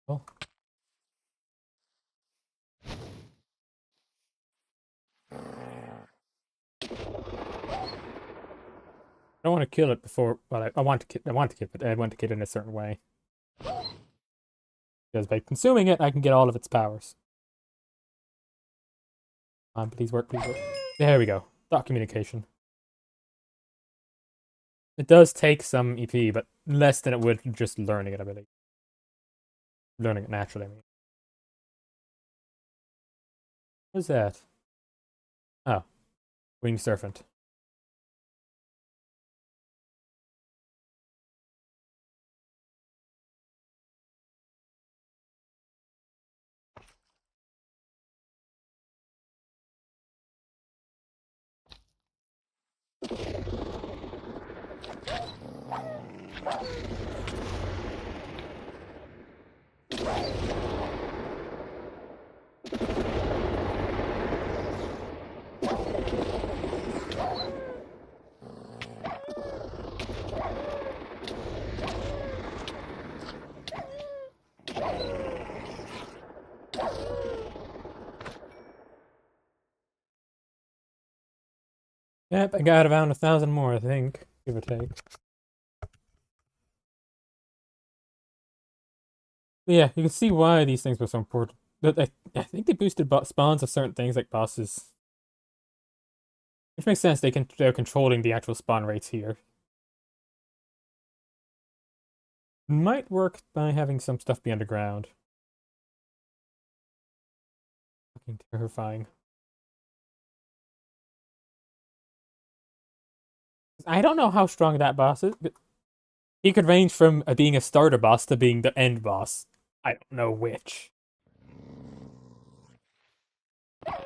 Oh. I don't want to kill it before. Well, I want to kill. I want to kill it. I want to kill it in a certain way. Because by consuming it, I can get all of its powers. Come on, please work, please work. There we go. Dot communication. It does take some EP, but less than it would just learning it, I believe. Learning it naturally, I mean. What's that? Oh. Winged Serpent. Yep, I got around 1,000 more, I think. Give or take. But yeah, you can see why these things were so important. But I think they boosted spawns of certain things like bosses. Which makes sense, they're controlling the actual spawn rates here. Might work by having some stuff be underground. Fucking terrifying. I don't know how strong that boss is, but he could range from being a starter boss to being the end boss. I don't know which. I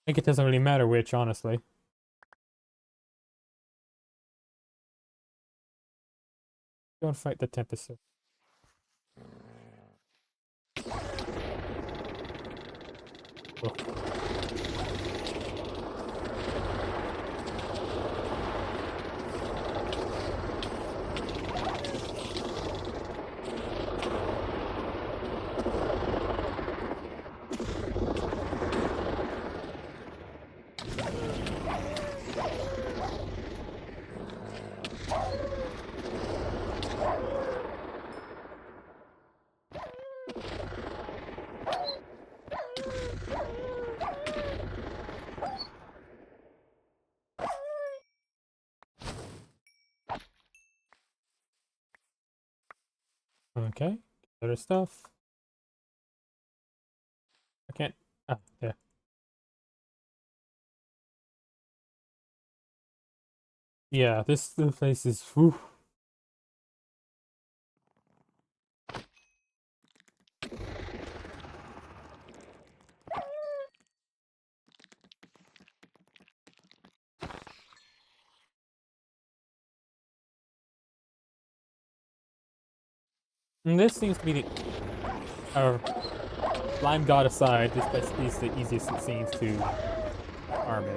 think it doesn't really matter which, honestly. Don't fight the Tempest. Oh. Okay, other stuff. I can't. Ah, yeah. Yeah, this place is. Whew. And this seems to be the. Slime God aside, this place is the easiest it seems to arm in.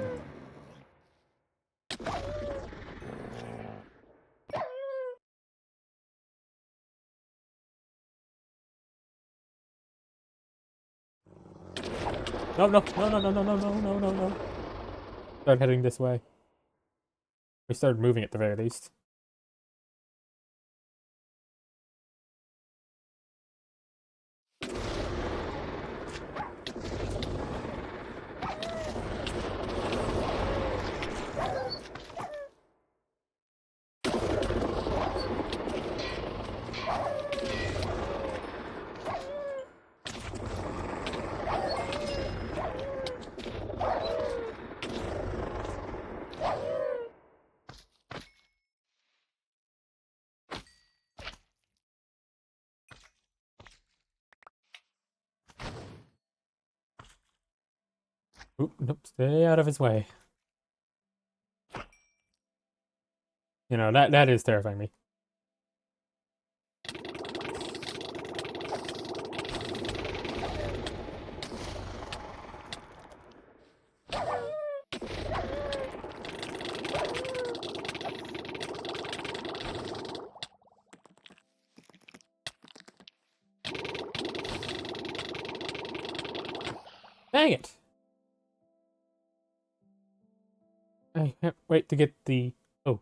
No, no, no, no, no, no, no, no, no, no, no. Start heading this way. We started moving at the very least. Oop, nope, stay out of his way. You know, that is terrifying me. Dang it! I can't wait to get the... Oh.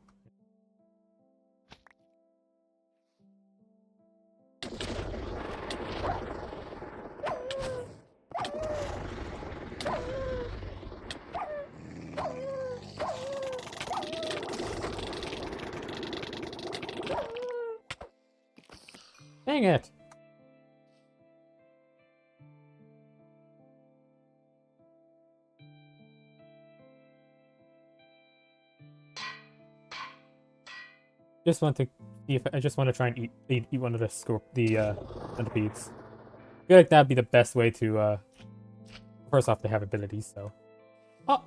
Dang it! Just want to see if I just want to try and eat one of the centipedes. I feel like that'd be the best way to first off they have abilities, so. Oh.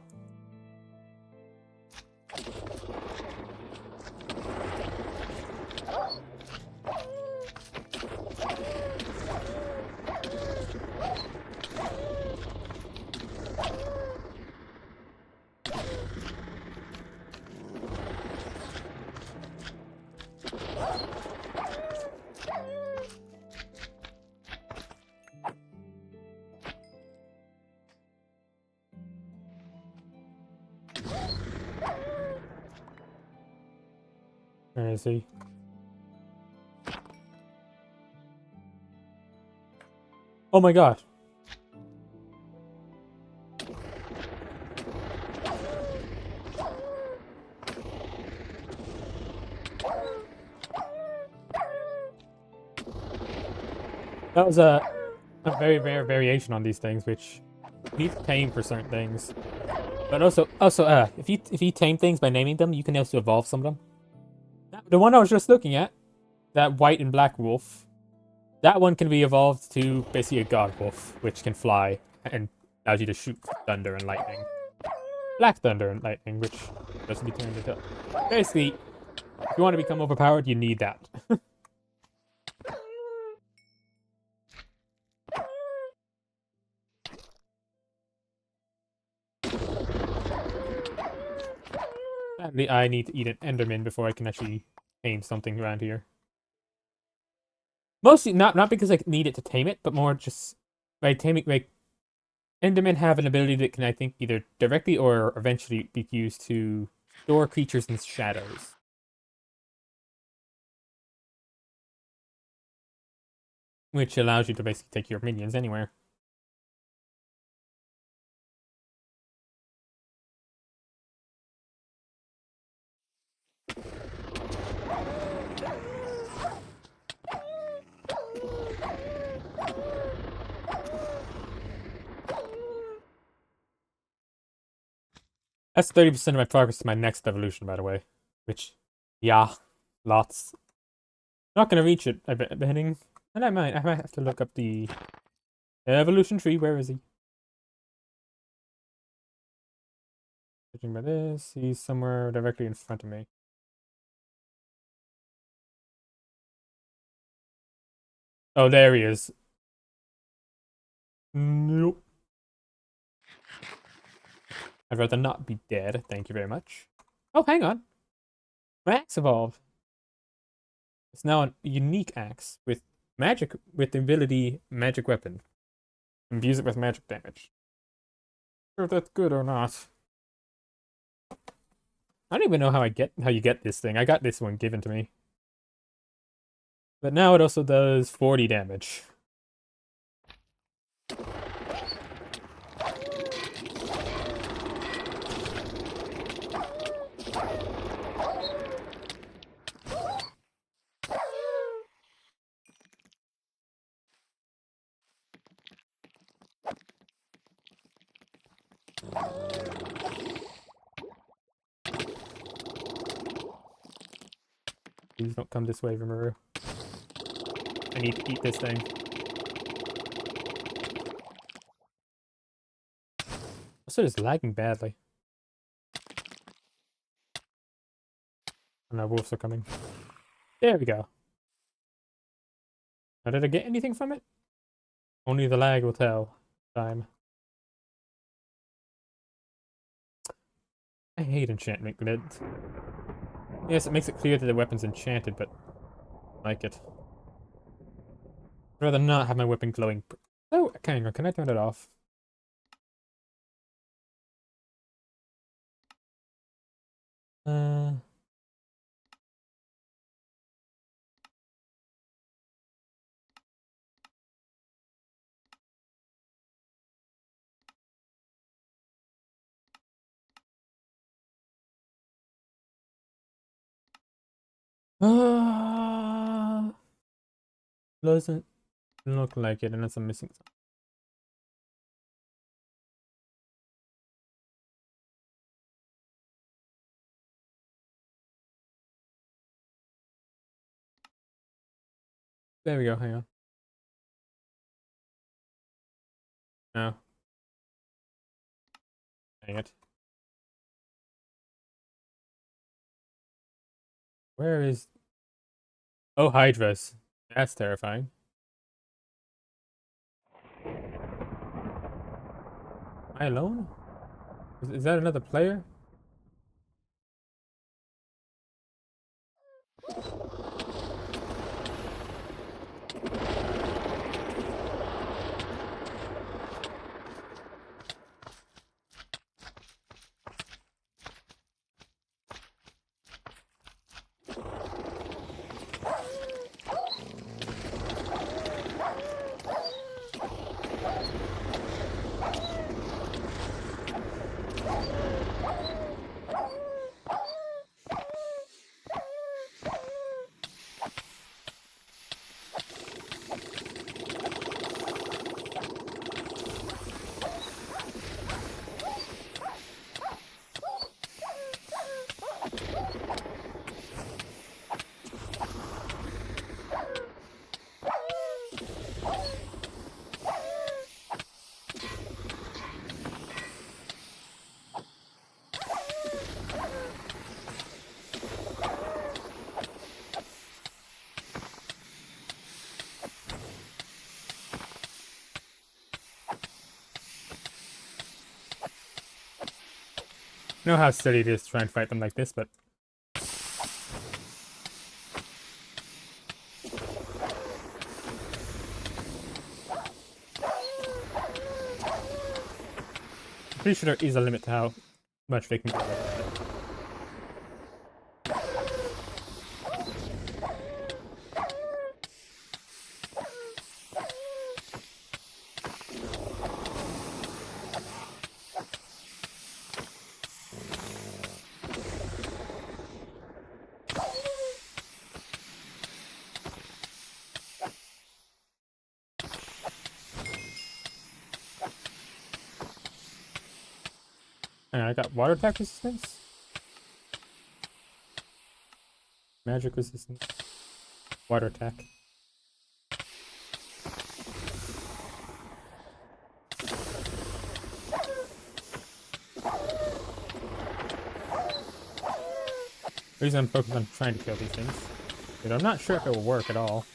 Where is he? Oh my gosh. That was a very rare variation on these things, which you need to tame for certain things. But also, if you tame things by naming them, you can also evolve some of them. The one I was just looking at, that white and black wolf, that one can be evolved to basically a god wolf, which can fly and allows you to shoot thunder and lightning. Black thunder and lightning, which doesn't be turned into. Basically, if you want to become overpowered, you need that. Sadly, I need to eat an Enderman before I can actually tame something around here. Mostly not because I need it to tame it, but more just by taming. Like Endermen have an ability that can, I think, either directly or eventually be used to store creatures in shadows. Which allows you to basically take your minions anywhere. That's 30% of my progress to my next evolution, by the way. Which, yeah, lots. Not gonna reach it, I'm betting. And I might have to look up the evolution tree. Where is he? Judging by this, he's somewhere directly in front of me. Oh, there he is. Nope. I'd rather not be dead, thank you very much. Oh, hang on. My axe evolved. It's now a unique axe with the ability magic weapon. Infuse it with magic damage. If that's good or not. I don't even know how you get this thing. I got this one given to me. But now it also does 40 damage. Please don't come this way, Rimuru. I need to eat this thing. Also, it's lagging badly. Oh no, wolves are coming. There we go. Now, did I get anything from it? Only the lag will tell. Time. I hate enchantment grids. Yes, it makes it clear that the weapon's enchanted, but I like it. I'd rather not have my weapon glowing. Oh, hang on, can I turn it off? Uh, doesn't look like it unless I'm missing something. There we go, hang on. No. Dang it. Where is... Oh, Hydras. That's terrifying. Am I alone? Is that another player? I know how silly it is to try and fight them like this, but... I'm pretty sure there is a limit to how much they can go. And I got water attack resistance, magic resistance, water attack. The reason I'm focused on trying to kill these things, but I'm not sure if it will work at all.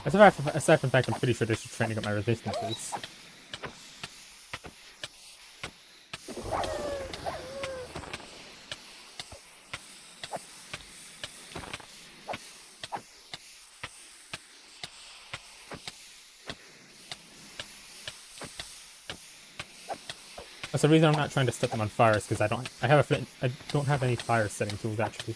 Aside from the fact I'm pretty sure this is training up my resistances. That's the reason I'm not trying to set them on fire, is because I don't have any fire setting tools actually.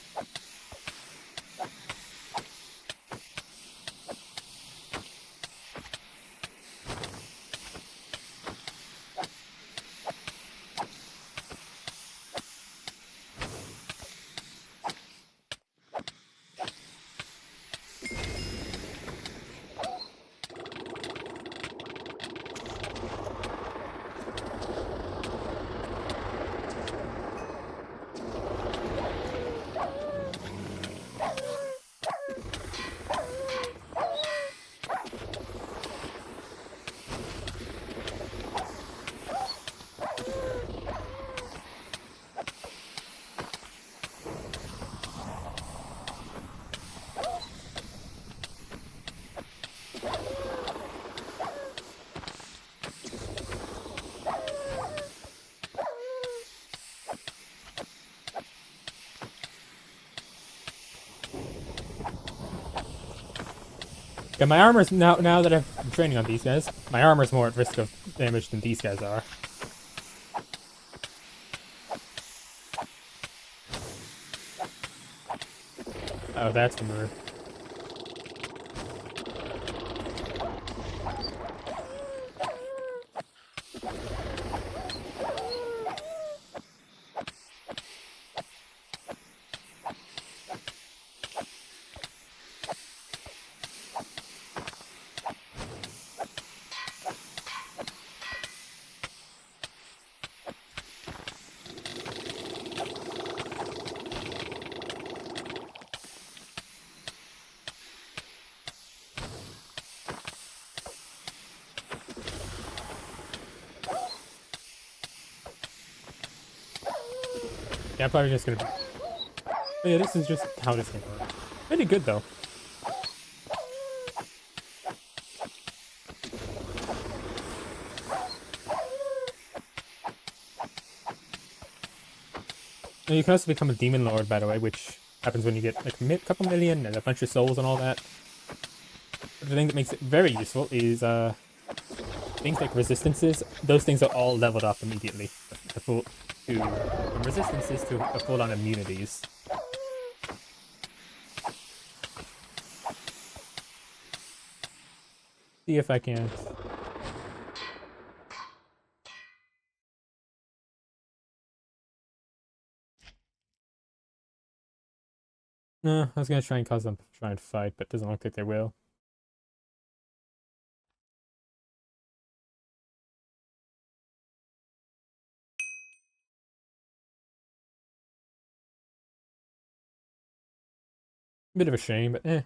Yeah, my armor's now that I'm training on these guys, my armor's more at risk of damage than these guys are. Oh, that's from her. Yeah, I'm probably just gonna. Oh, yeah, this is just how this thing works. Pretty good though. And you can also become a demon lord, by the way, which happens when you get like a couple million and a bunch of souls and all that. But the thing that makes it very useful is things like resistances. Those things are all leveled up immediately. From resistances to a full-on immunities. See if I can't. No, I was gonna try and cause them to try and fight, but it doesn't look like they will. Bit of a shame, but eh.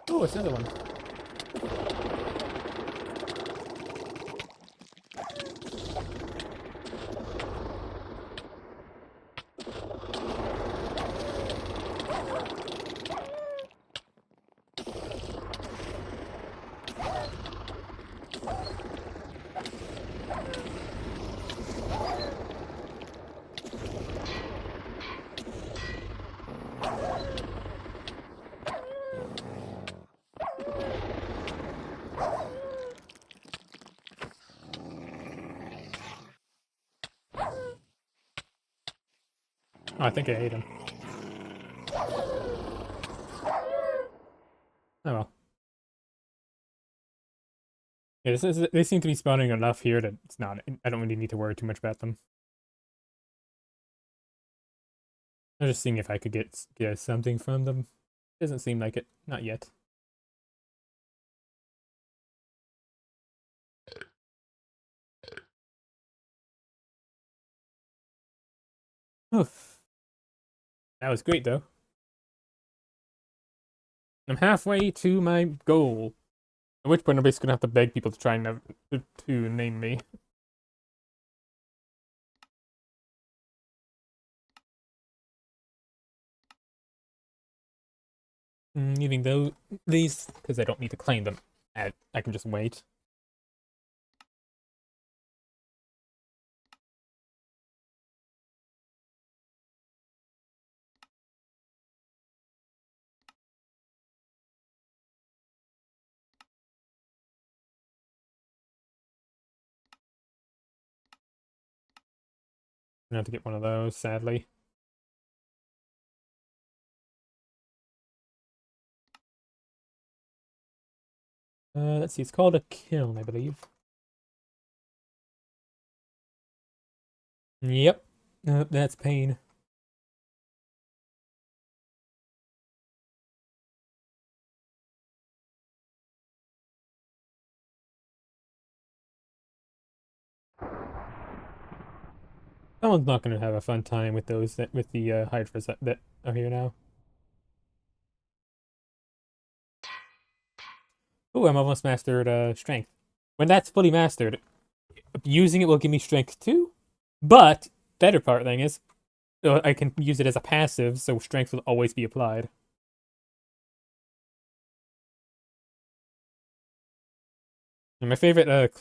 Oh, it's another one. Oh, I think I ate him. Oh well. Yeah, they seem to be spawning enough here that it's not. I don't really need to worry too much about them. I'm just seeing if I could get something from them. Doesn't seem like it. Not yet. Oof. That was great though. I'm halfway to my goal. At which point I'm basically gonna have to beg people to try and to name me. Leaving these because I don't need to claim them. I can just wait. I'm gonna have to get one of those, sadly. Let's see. It's called a kiln, I believe. Yep. That's pain. Someone's not gonna have a fun time with those with the hydras that are here now. Oh, I'm almost mastered strength. When that's fully mastered, using it will give me strength too. But better part thing is, I can use it as a passive, so strength will always be applied. And my favorite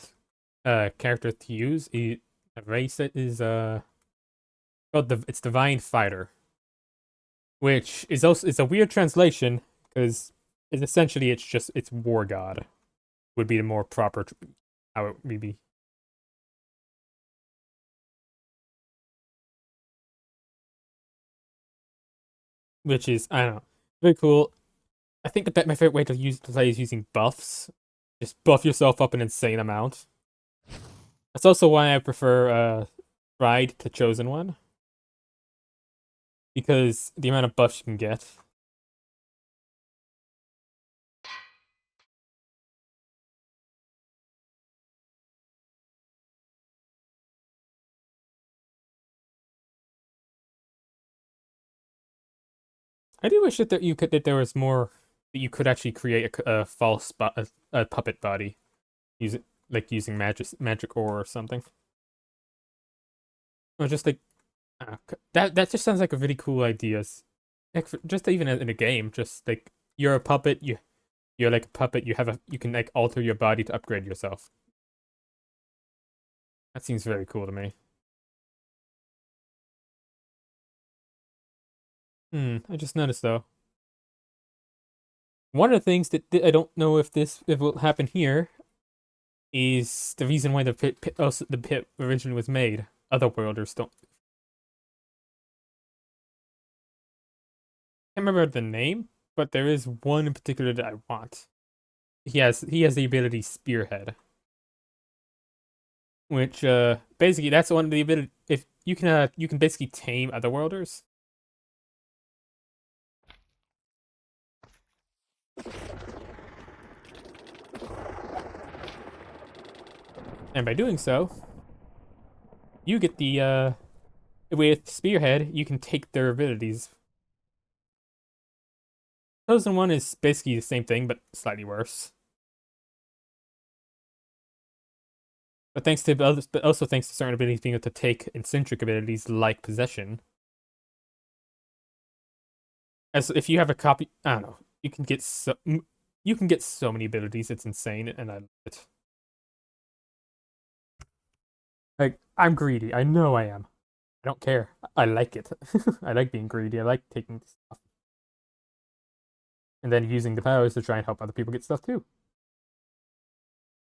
character to use is a race that is called it's Divine Fighter, which is also it's a weird translation because it's essentially it's war god. would be the more proper how it would be. Which is, I don't know, very cool. I think my favorite way to play is using buffs. Just buff yourself up an insane amount. That's also why I prefer Ride to Chosen One, because the amount of buffs you can get. I do wish that there was more that you could actually create a false a puppet body, use it like using magic ore or something. Or just like that just sounds like a really cool idea. Like just even in a game, just like you're a puppet, you're like a puppet. You can like alter your body to upgrade yourself. That seems very cool to me. I just noticed though. One of the things that I don't know if will happen here is the reason why the pit originally was made. Otherworlders don't. I can't remember the name, but there is one in particular that I want. He has the ability Spearhead, which basically that's one of the ability. If you can basically tame Otherworlders, and by doing so, you get the with Spearhead you can take their abilities. Chosen One is basically the same thing, but slightly worse. But also thanks to certain abilities being able to take eccentric abilities like Possession. As if you have a copy, I don't know, you can get so many abilities. It's insane, and I love it. Like I'm greedy. I know I am. I don't care. I like it. I like being greedy. I like taking stuff and then using the powers to try and help other people get stuff too.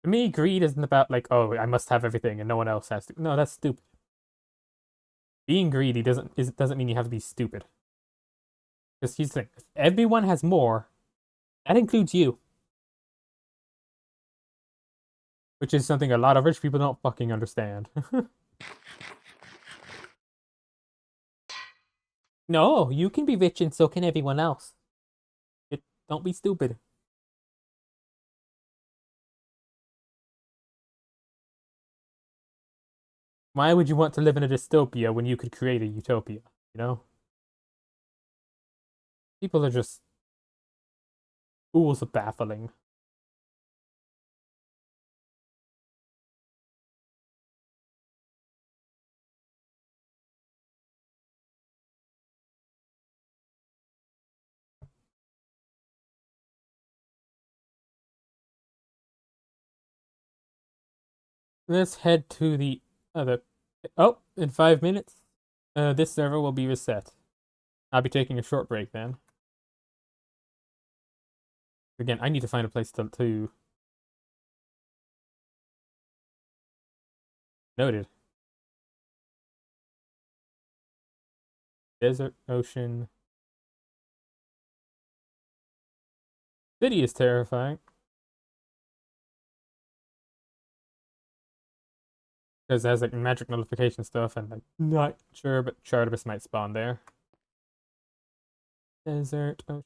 To me, greed isn't about like, oh, I must have everything and no one else has to. No, that's stupid. Being greedy doesn't mean you have to be stupid. Because here's the thing: if everyone has more, that includes you, which is something a lot of rich people don't fucking understand. No, you can be rich and so can everyone else. Don't be stupid. Why would you want to live in a dystopia when you could create a utopia? You know? People are just fools of baffling. Let's head to the other. Oh, in 5 minutes, this server will be reset. I'll be taking a short break then. Again, I need to find a place to noted. Desert, ocean. City is terrifying. Because it has like magic nullification stuff, and I'm not sure, but Chartibus might spawn there. Desert, ocean.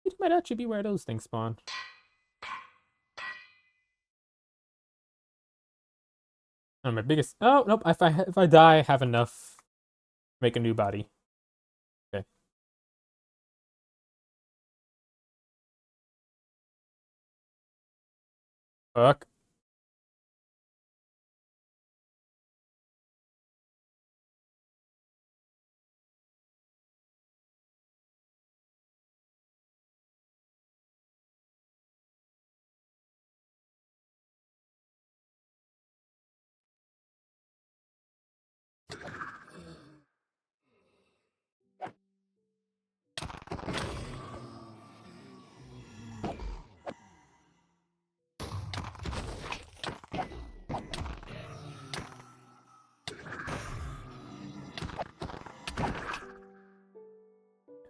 It might actually be where those things spawn. Oh, my biggest. Oh nope! If I die, I have enough. Make a new body. Okay. Fuck.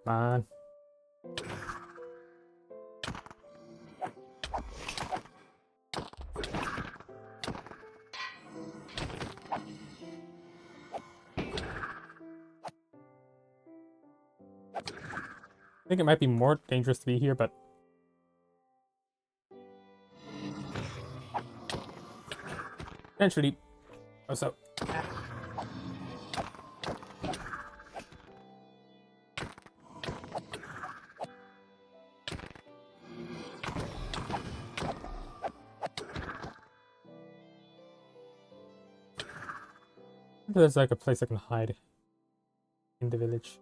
Come on. I think it might be more dangerous to be here, but eventually. Oh, so. There's like a place I can hide in the village.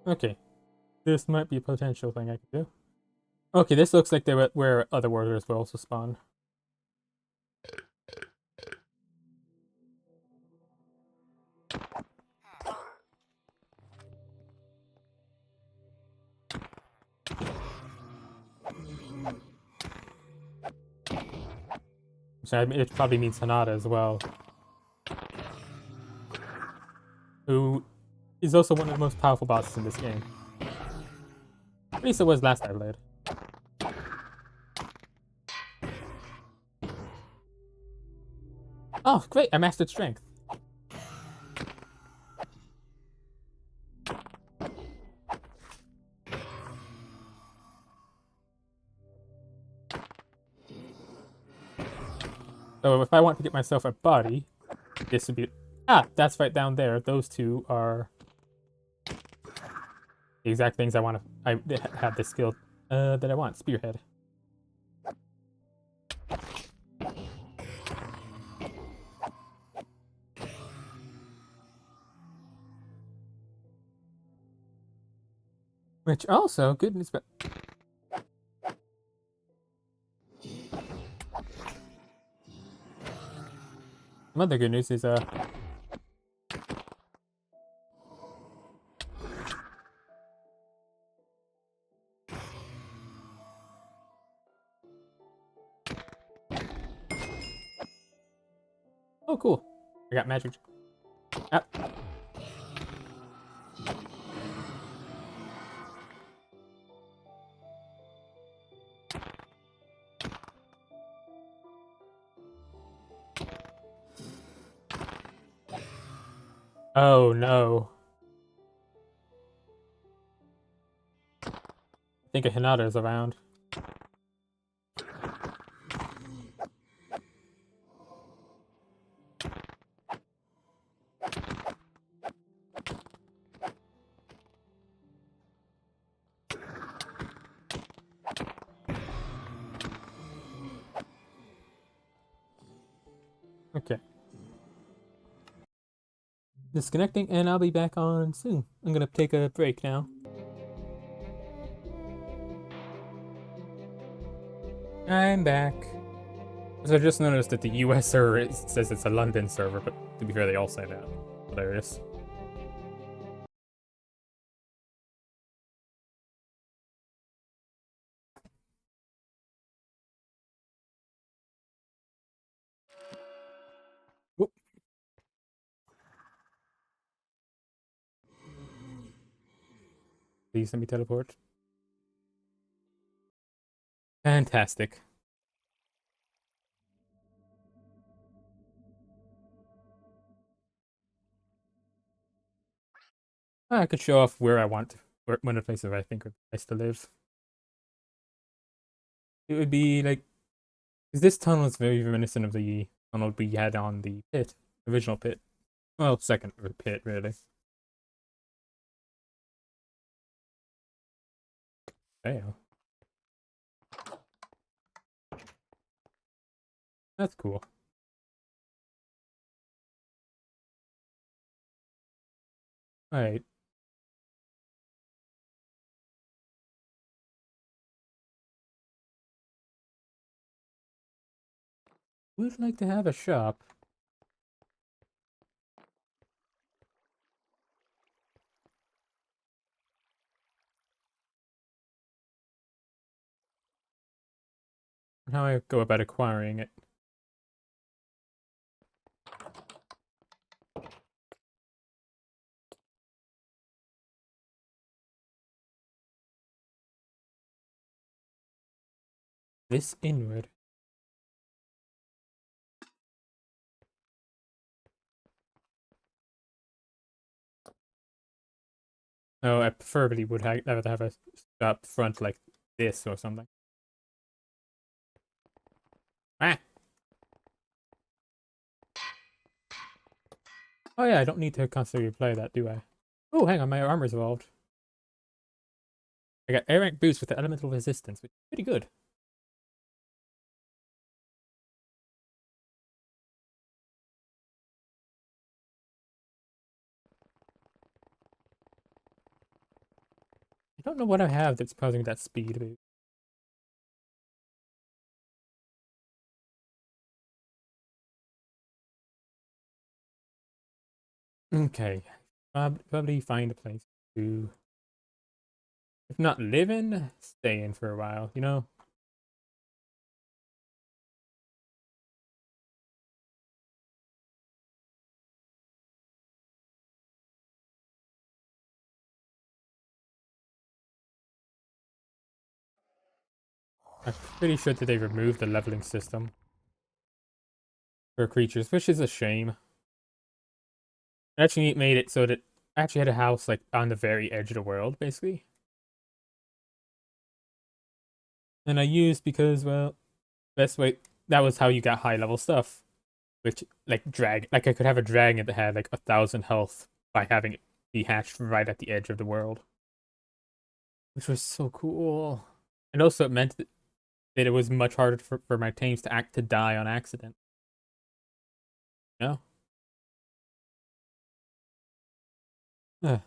Okay, this might be a potential thing I could do. Okay, this looks like where other warriors will also spawn. So it probably means Hanada as well, who is also one of the most powerful bosses in this game. At least it was last I played. Oh, great! I mastered strength. So if I want to get myself a body, this would be... Ah, that's right down there. Those two are the exact things I want to... I have the skill that I want. Spearhead. Which also, good news, but... Some other good news is, oh, cool. I got magic. Ah. Oh, no. I think a Hinata is around. Okay. Disconnecting, and I'll be back on soon. I'm gonna take a break now. I'm back. So I just noticed that the US server says it's a London server, but to be fair, they all say that. Hilarious. Oop. Please let me teleport. Fantastic. I could show off where I want, one of the places I think are nice to live. It would be like, because this tunnel is very reminiscent of the tunnel we had on the pit, original pit. Well, second pit, really. Damn. That's cool. Alright. Would like to have a shop. How I go about acquiring it. this inward. Oh, I preferably would have a up front like this or something. Ah! Oh yeah, I don't need to constantly replay that, do I? Oh, hang on, my armor's evolved. I got air rank boost with the elemental resistance, which is pretty good. I don't know what I have that's causing that speed boost. Okay, probably find a place to, if not live in, stay in for a while, you know? I'm pretty sure that they removed the leveling system for creatures, which is a shame. It actually made it so that I actually had a house like on the very edge of the world, basically. And I used because, well, best way that was how you got high level stuff. Which like I could have a dragon that had like 1,000 health by having it be hatched right at the edge of the world. Which was so cool. And also it meant that it was much harder for my tames to die on accident. You know? Ugh.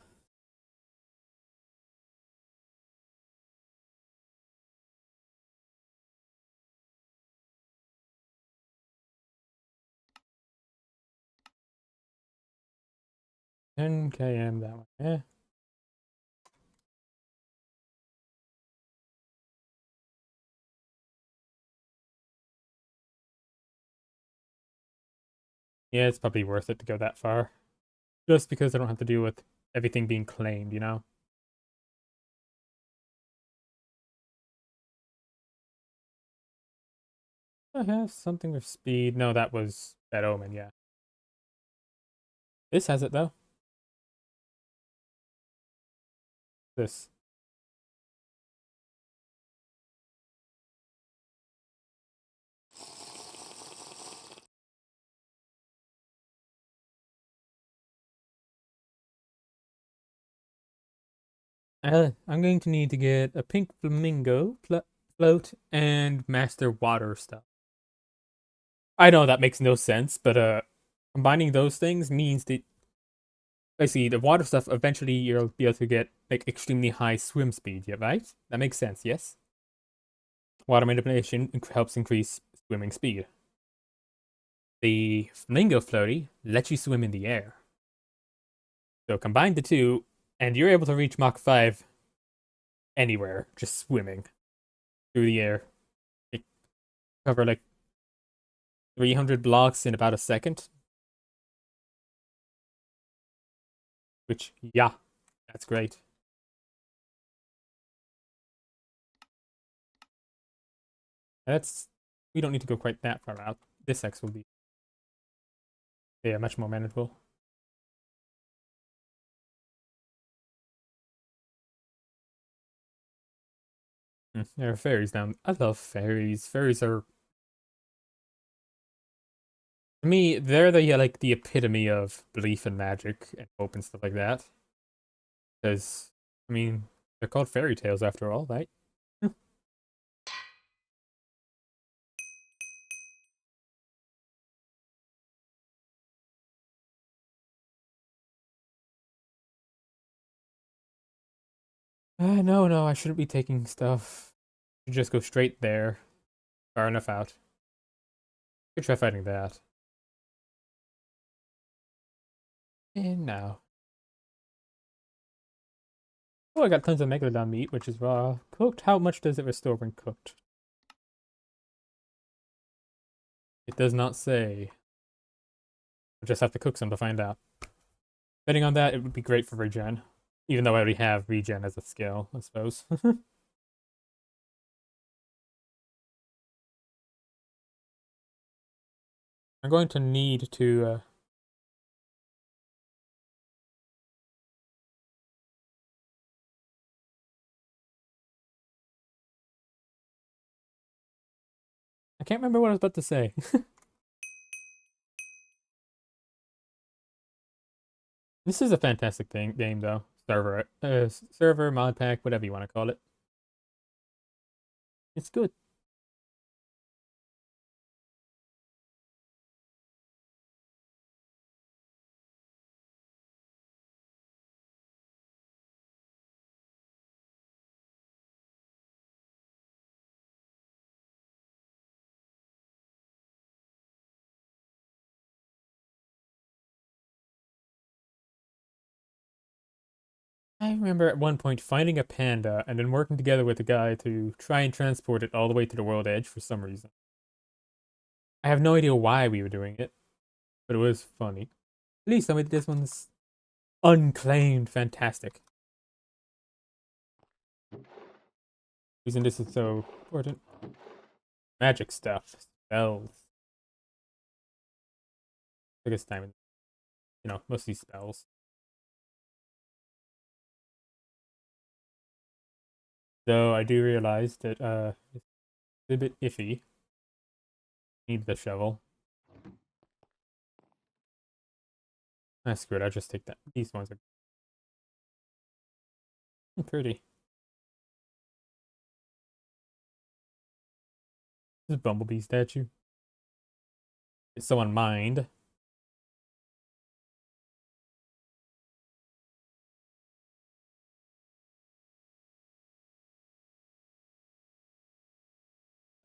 NKM that one. Yeah. Yeah, it's probably worth it to go that far. Just because I don't have to deal with everything being claimed, you know? I have something with speed. No, that was that omen, yeah. This has it though. This. I'm going to need to get a pink flamingo float and master water stuff. I know that makes no sense, but combining those things means that basically the water stuff eventually you'll be able to get like extremely high swim speed, yeah, right? That makes sense, yes? Water manipulation helps increase swimming speed. The flamingo floaty lets you swim in the air. So combine the two, and you're able to reach Mach 5 anywhere, just swimming through the air. It cover like 300 blocks in about a second, which, yeah, that's great. That's, we don't need to go quite that far out. This X will be, yeah, much more manageable. There are fairies down. I love fairies. Fairies are, to me, they're the like the epitome of belief in magic and hope and stuff like that. Because, I mean, they're called fairy tales after all, right? No, I shouldn't be taking stuff. You just go straight there, far enough out. You try fighting that. And now. Oh, I got tons of megalodon meat, which is raw. Cooked, how much does it restore when cooked? It does not say. I'll just have to cook some to find out. Depending on that, it would be great for regen. Even though I already have regen as a skill, I suppose. I'm going to need to I can't remember what I was about to say. This is a fantastic game though. Server, mod pack, whatever you want to call it. It's good. I remember at one point finding a panda and then working together with a guy to try and transport it all the way to the world edge for some reason. I have no idea why we were doing it, but it was funny. At least I mean this one's unclaimed fantastic. Reason this is so important. Magic stuff. Spells. Biggest time in, mostly spells. Though I do realize that it's a bit iffy. Need the shovel. Ah, screw it, I'll just take that. These ones are pretty. This is Bumblebee statue. If someone mind.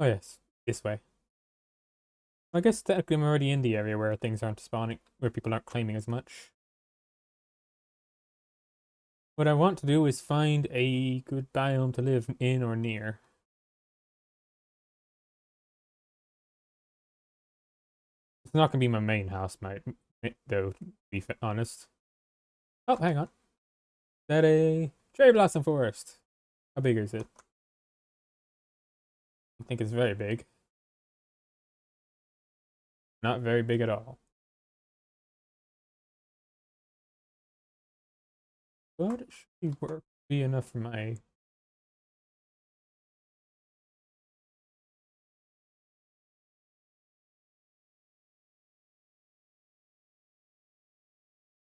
Oh yes, this way. I guess technically I'm already in the area where things aren't spawning, where people aren't claiming as much. What I want to do is find a good biome to live in or near. It's not gonna be my main house, though, to be honest. Oh, hang on. Is that a cherry blossom forest? How big is it? I think it's very big. Not very big at all. But it should be enough for my...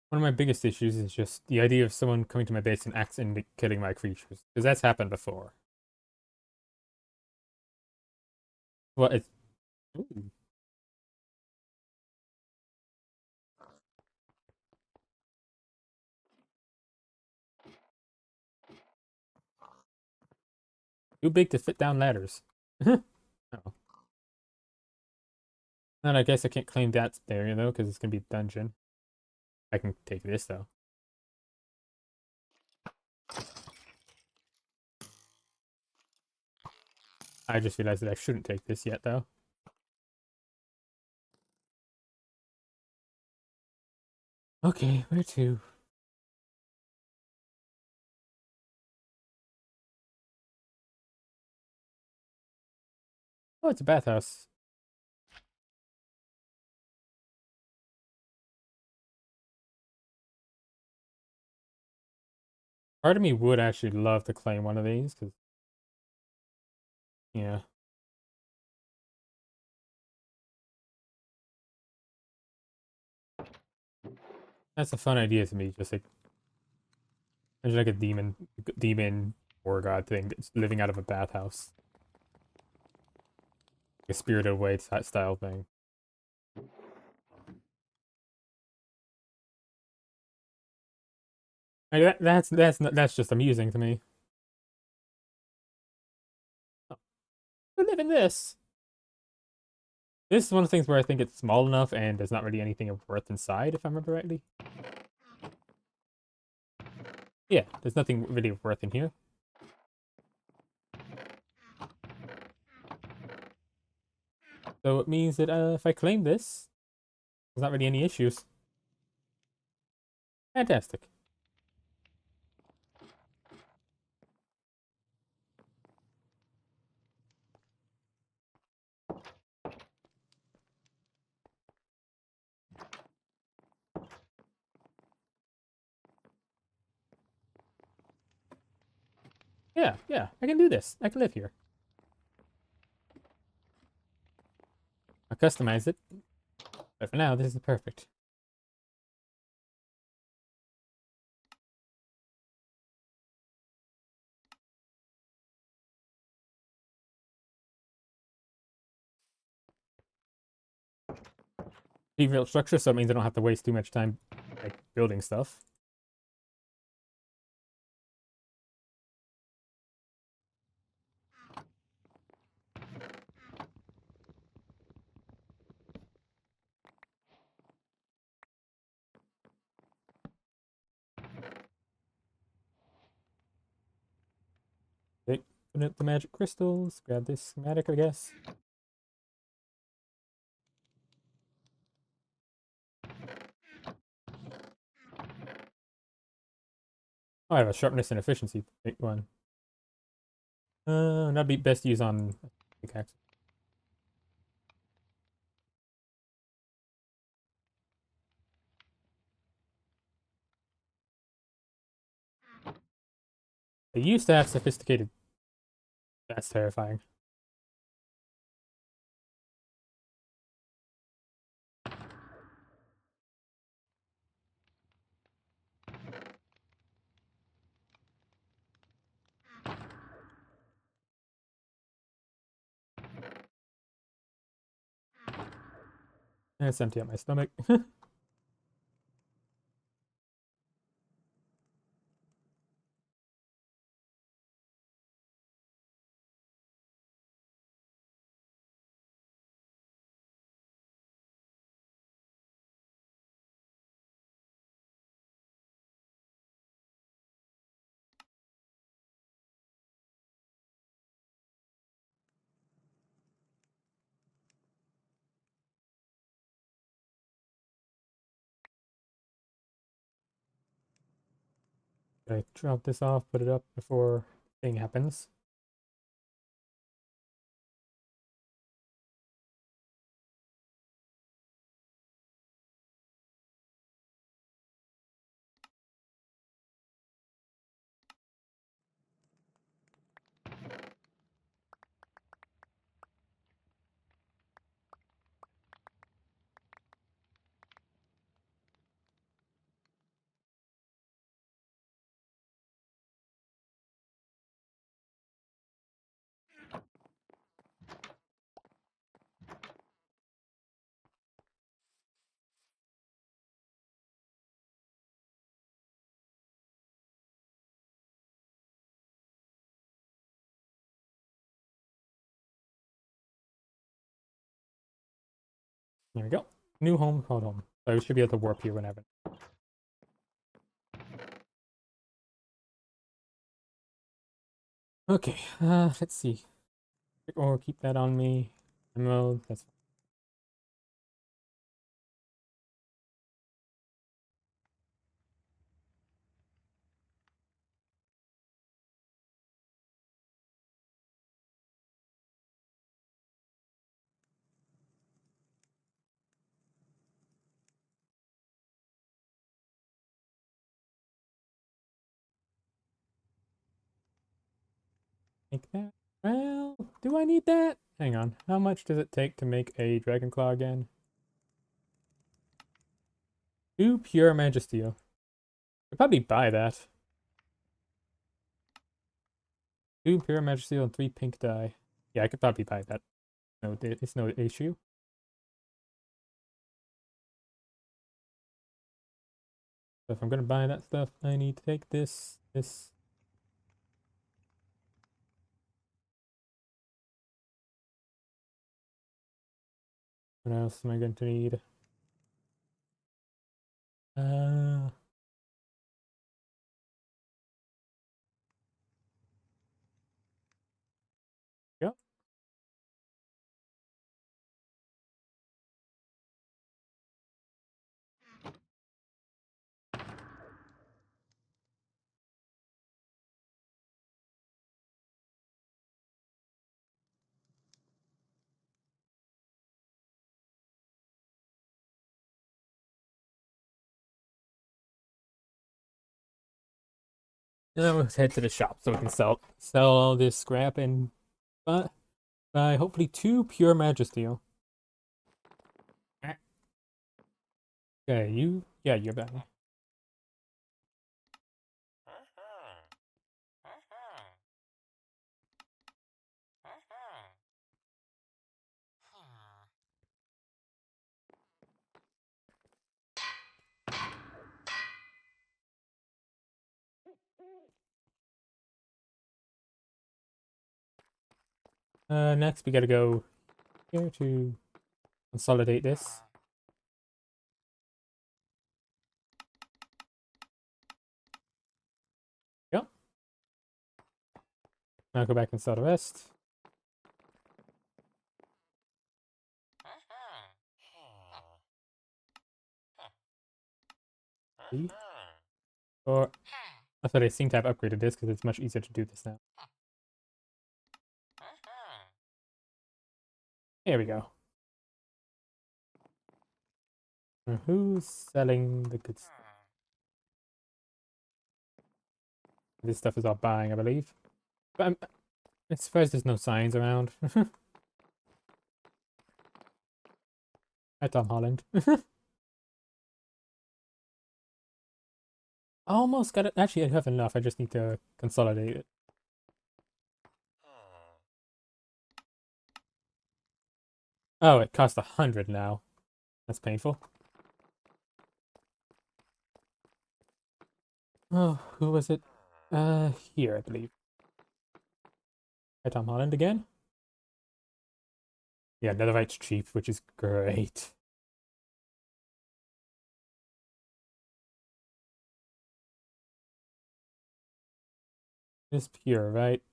One of my biggest issues is just the idea of someone coming to my base and accidentally killing my creatures. Because that's happened before. Well, it's... Ooh. Too big to fit down ladders. Oh. And I guess I can't claim that area though, because it's gonna be a dungeon. I can take this though. I just realized that I shouldn't take this yet though. Okay, where to? Oh, it's a bathhouse. Part of me would actually love to claim one of these, because, yeah. That's a fun idea to me, just like, imagine like a demon war god thing that's living out of a bathhouse. A Spirited Away style thing. Like that's just amusing to me. Oh, who live in this? This is one of the things where I think it's small enough and there's not really anything of worth inside, if I remember rightly. Yeah, there's nothing really of worth in here. So it means that if I claim this, there's not really any issues. Fantastic. Yeah, I can do this. I can live here. I'll customize it, but for now, this is perfect. Rebuilt structure, so it means I don't have to waste too much time like building stuff. Okay, put up the magic crystals, grab this schematic, I guess. Oh, I have a sharpness and efficiency one. That'd be best used on pickaxe. They used to have sophisticated. That's terrifying. It's empty out my stomach. I drop this off, put it up before thing happens. There we go. New home called home. So we should be able to warp here whenever. Okay, let's see. Or keep that on me. Emerald, that's fine. Make that. Well, do I need that? Hang on. How much does it take to make a dragon claw again? 2 pure magisteel. I'd probably buy that. 2 pure magisteel and 3 pink dye. Yeah, I could probably buy that. No, it's no issue. So if I'm gonna buy that stuff, I need to take this. What else am I going to need? Uh, yeah. And then we'll head to the shop so we can sell all this scrap and buy hopefully 2 pure magisteel. Okay, you're back. Next we gotta go here to consolidate this. Yep. Now go back and sell the rest. See? Or I thought I seem to have upgraded this because it's much easier to do this now. There we go. Now who's selling the good stuff? This stuff is all buying, I believe. But I suppose there's no signs around. Hi, Tom Holland. Almost got it. Actually, I have enough. I just need to consolidate it. Oh, it costs 100 now. That's painful. Oh, who was it? Here, I believe. Hi, Tom Holland again. Yeah, netherite's cheap, which is great. It's pure, right?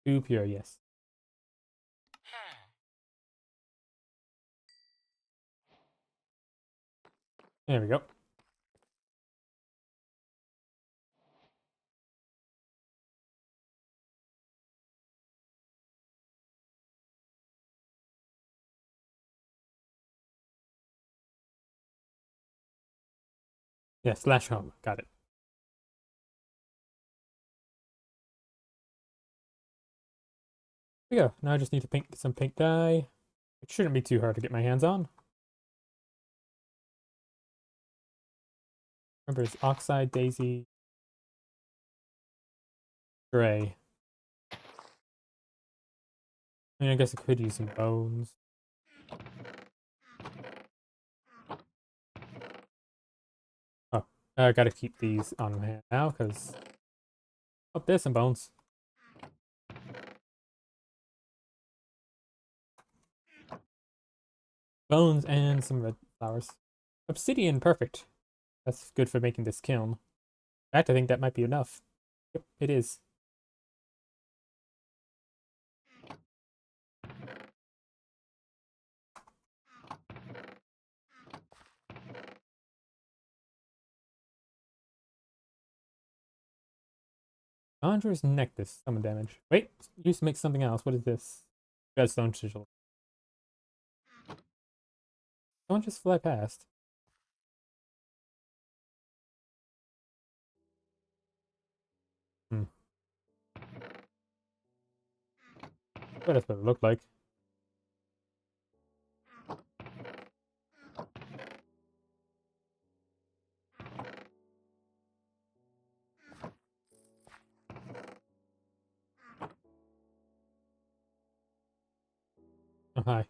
2 pure, yes. There we go. Yeah, slash home. Got it. There we go. Now I just need to paint some pink dye. It shouldn't be too hard to get my hands on. Remember, it's oxide, daisy, gray. I mean, I guess I could use some bones. Oh, I gotta keep these on hand now because oh, there's some bones. Bones and some red flowers. Obsidian, perfect. That's good for making this kiln. In fact, I think that might be enough. Yep, it is. Conjurer's Necklace, summon damage. Wait, used to make something else. What is this? Candlestone sigil. Don't just fly past. Hmm. What does it look like? Oh, hi.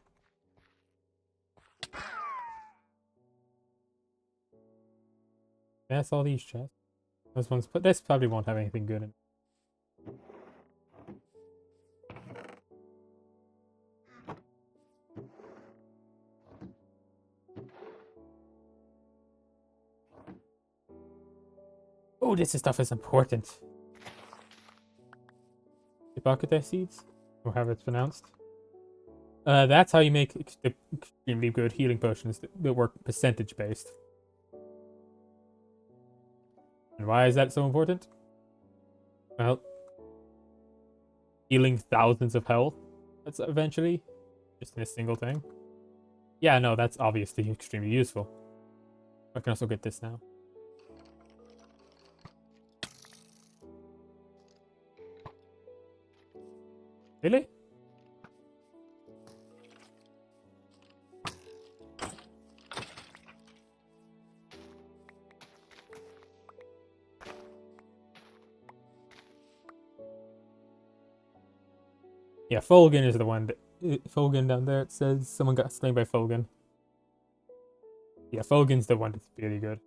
That's all these chests. Those ones, but this probably won't have anything good in it. Oh, this stuff is important. Hippocates seeds? Or however it's pronounced. That's how you make extremely good healing potions that work percentage based. And why is that so important? Well, healing thousands of health. That's eventually just in a single thing. Yeah, no, that's obviously extremely useful. I can also get this now. Really? Yeah, Fulgen is the one that Fulgen down there. It says someone got slain by Fulgen. Yeah, Fulgen's the one that's really good.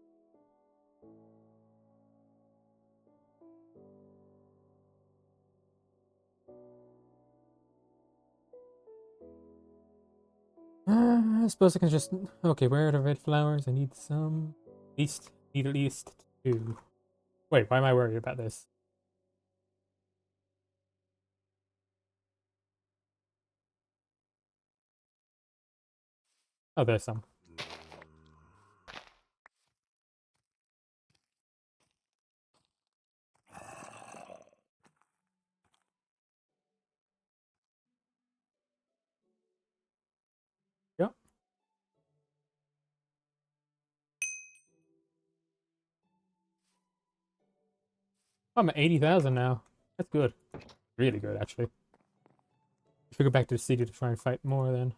I suppose I can just. Okay, where are the red flowers? I need some. Need at least two. Wait, why am I worried about this? Oh, there's some. Yep. I'm at 80,000 now. That's good. Really good, actually. Should go back to the city to try and fight more then.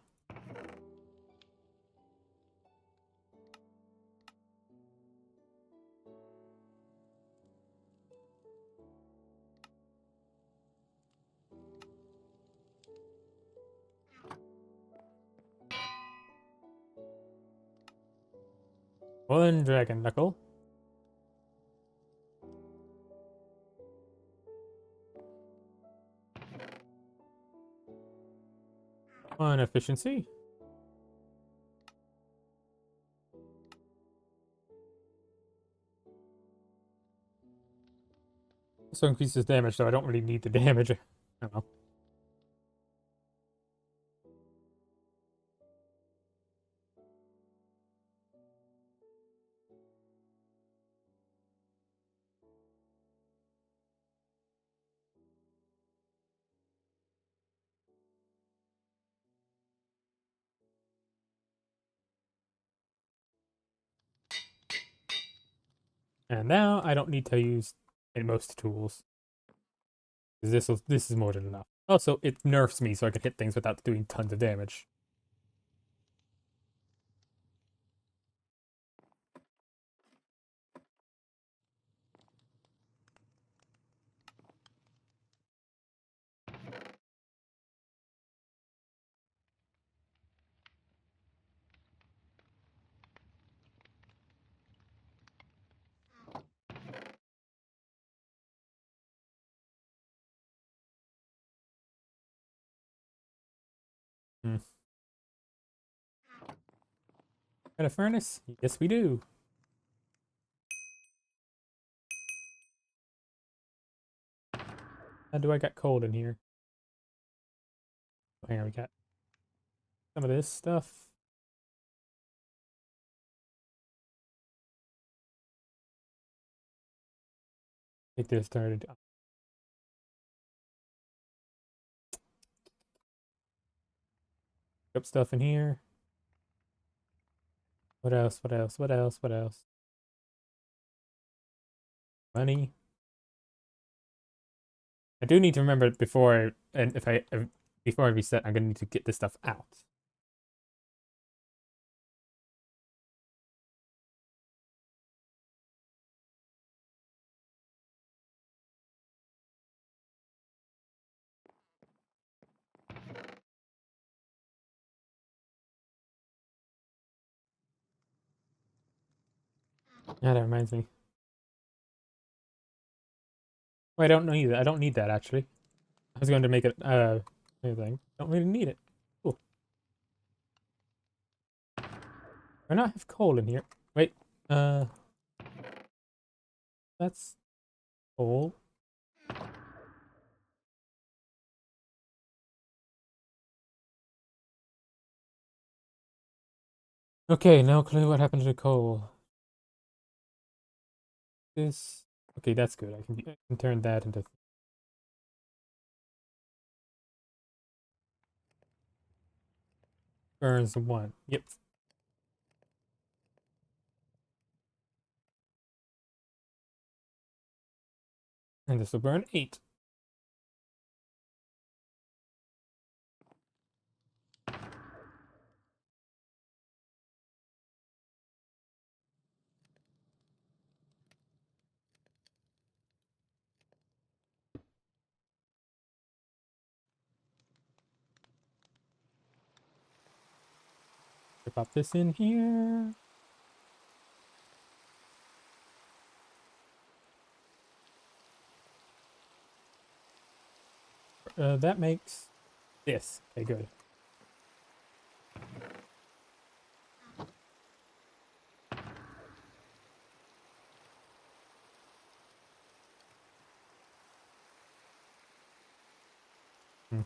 One dragon knuckle. One efficiency. So increases damage, so I don't really need the damage. I don't know. And now I don't need to use most tools. This is more than enough. Also, it nerfs me so I can hit things without doing tons of damage. Hmm. Got a furnace? Yes, we do. How do I got coal in here? Oh, hang on, we got some of this stuff. Get this started. Up stuff in here. What else? What else? What else? What else? Money. I do need to remember before, and if I before I reset, I'm gonna need to get this stuff out. Yeah, that reminds me. Oh, I don't need that. I don't need that actually. I was going to make it anything. Don't really need it. Cool. I not have coal in here. Wait. Uh, that's coal. Okay, no clue what happened to the coal. This. Okay, that's good. I can turn that into burns one. Yep. And this will burn 8. pop this in here. That makes this. Okay, good. Hmm.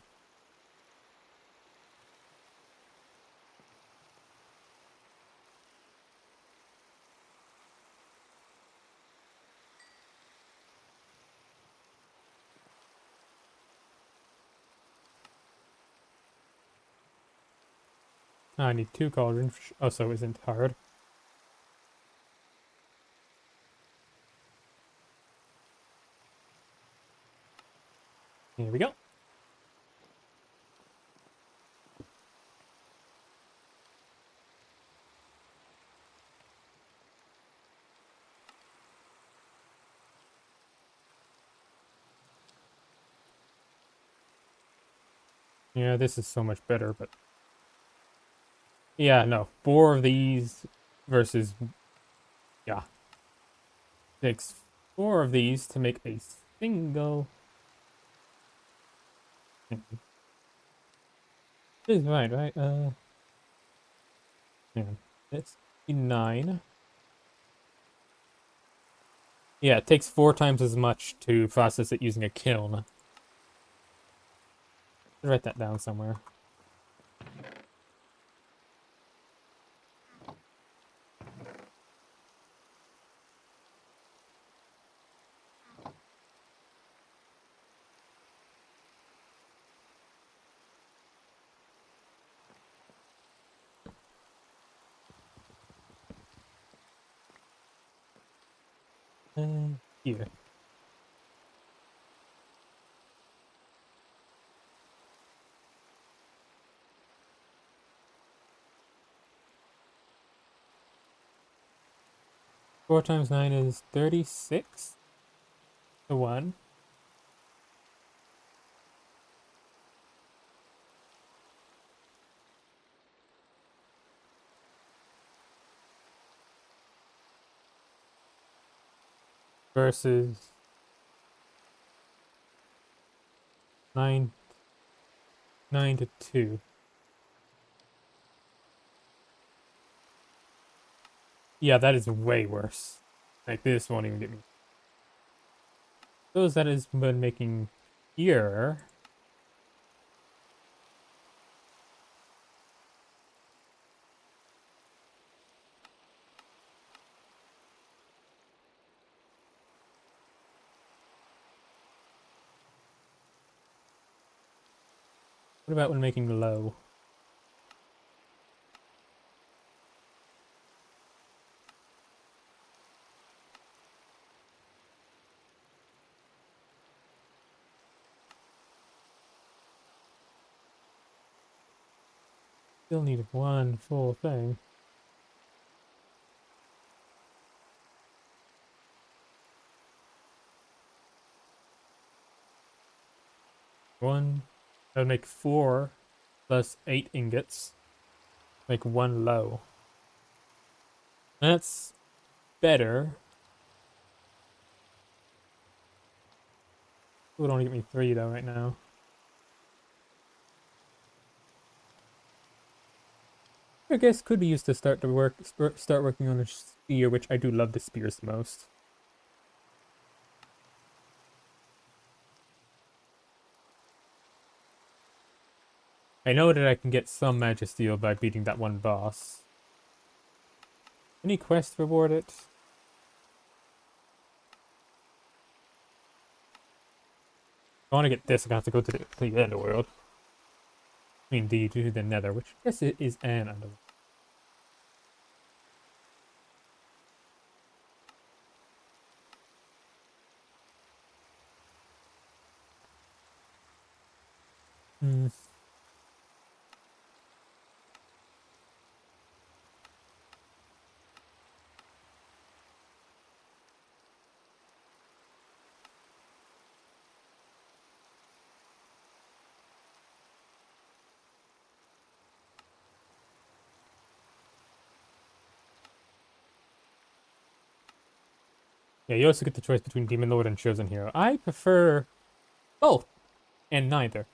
I need 2 cauldrons, which also isn't hard. Here we go. Yeah, this is so much better, but yeah, no. 4 of these versus, yeah. Takes 4 of these to make a single. This is fine, right? Yeah. It's 9. Yeah, it takes 4 times as much to process it using a kiln. Write that down somewhere. Here. 4 times 9 is 36 to 1. Versus 9 to 2. Yeah, that is way worse. Like, this won't even get me. Those that has been making here. What about when making low? Still need 1 full thing. One. That would make 4 plus 8 ingots. Make 1 low. That's better. It would only get me 3 though right now. I guess could be used to start working on a spear, which I do love the spears the most. I know that I can get some Magisteel by beating that one boss. Any quest rewarded? If I want to get this, I have to go to the underworld. I mean, to the nether, which I guess it is an underworld. Hmm. Yeah, you also get the choice between Demon Lord and Chosen Hero. I prefer both and neither.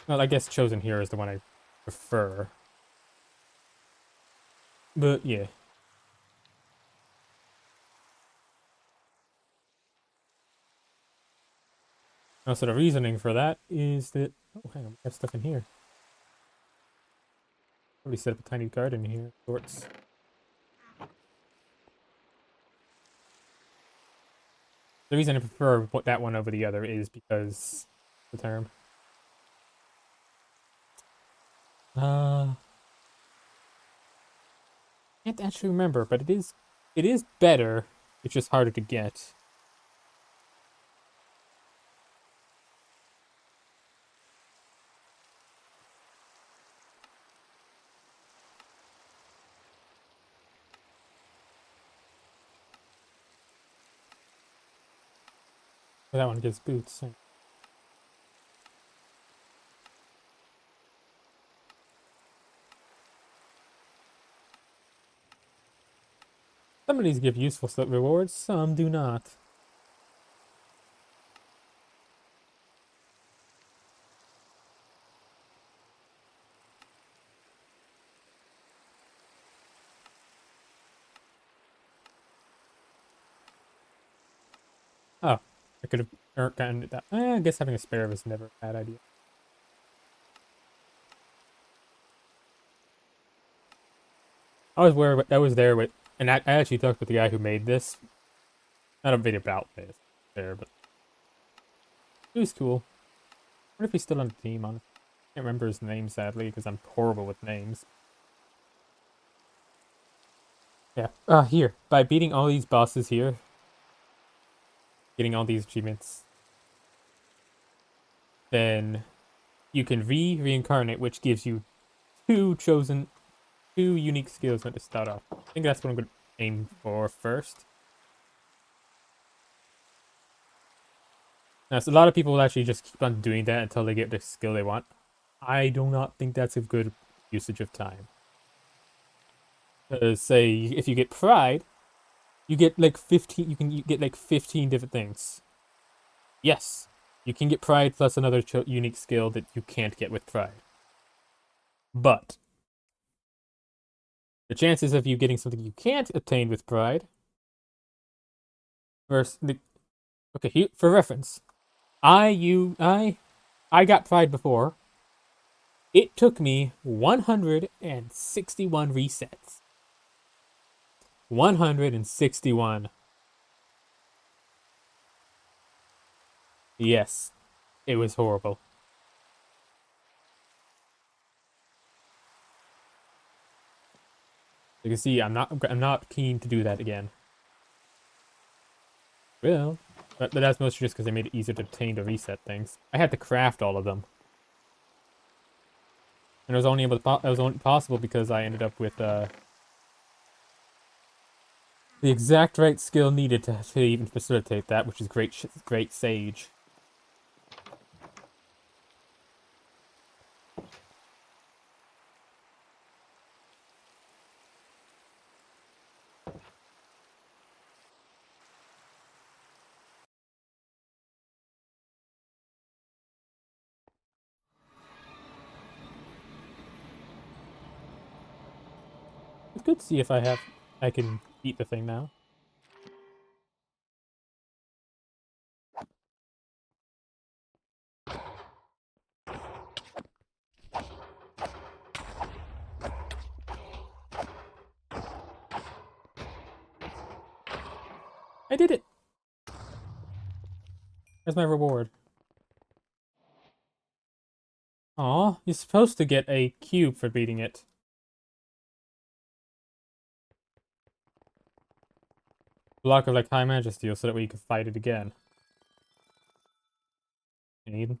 Well, I guess Chosen Hero is the one I prefer. But yeah. Also, the reasoning for that is that... Oh, hang on, we have stuff in here. Somebody set up a tiny garden here. Sorts. The reason I prefer that one over the other is because... the term. Can't actually remember, but it is better. It's just harder to get. That one gives boots. Some of these give useful rewards, some do not. Oh, I could have gotten that. I guess having a spare was never a bad idea. I was there with, and I actually talked with the guy who made this. Not a video about this there, but it was cool. I wonder if he's still on the team, honestly. Can't remember his name, sadly, because I'm horrible with names. Yeah. Here. By beating all these bosses here, getting all these achievements, then you can reincarnate, which gives you two unique skills to start off. I think that's what I'm going to aim for first. Now, so a lot of people will actually just keep on doing that until they get the skill they want. I do not think that's a good usage of time. Say, if you get Pride, you get like 15, you get like 15 different things. Yes, you can get Pride plus another unique skill that you can't get with Pride. But the chances of you getting something you can't obtain with Pride versus the okay, for reference, I got Pride before. It took me 161 resets. 161. Yes, it was horrible. You can see I'm not keen to do that again. Well, but that's mostly just because they made it easier to obtain to reset things. I had to craft all of them. And it was only possible because I ended up with the exact right skill needed to even facilitate that, which is great sage. It's good to see if I can beat the thing now. I did it! There's my reward. Aw, you're supposed to get a cube for beating it. Block of like High Majesty so that way you can fight it again. You need.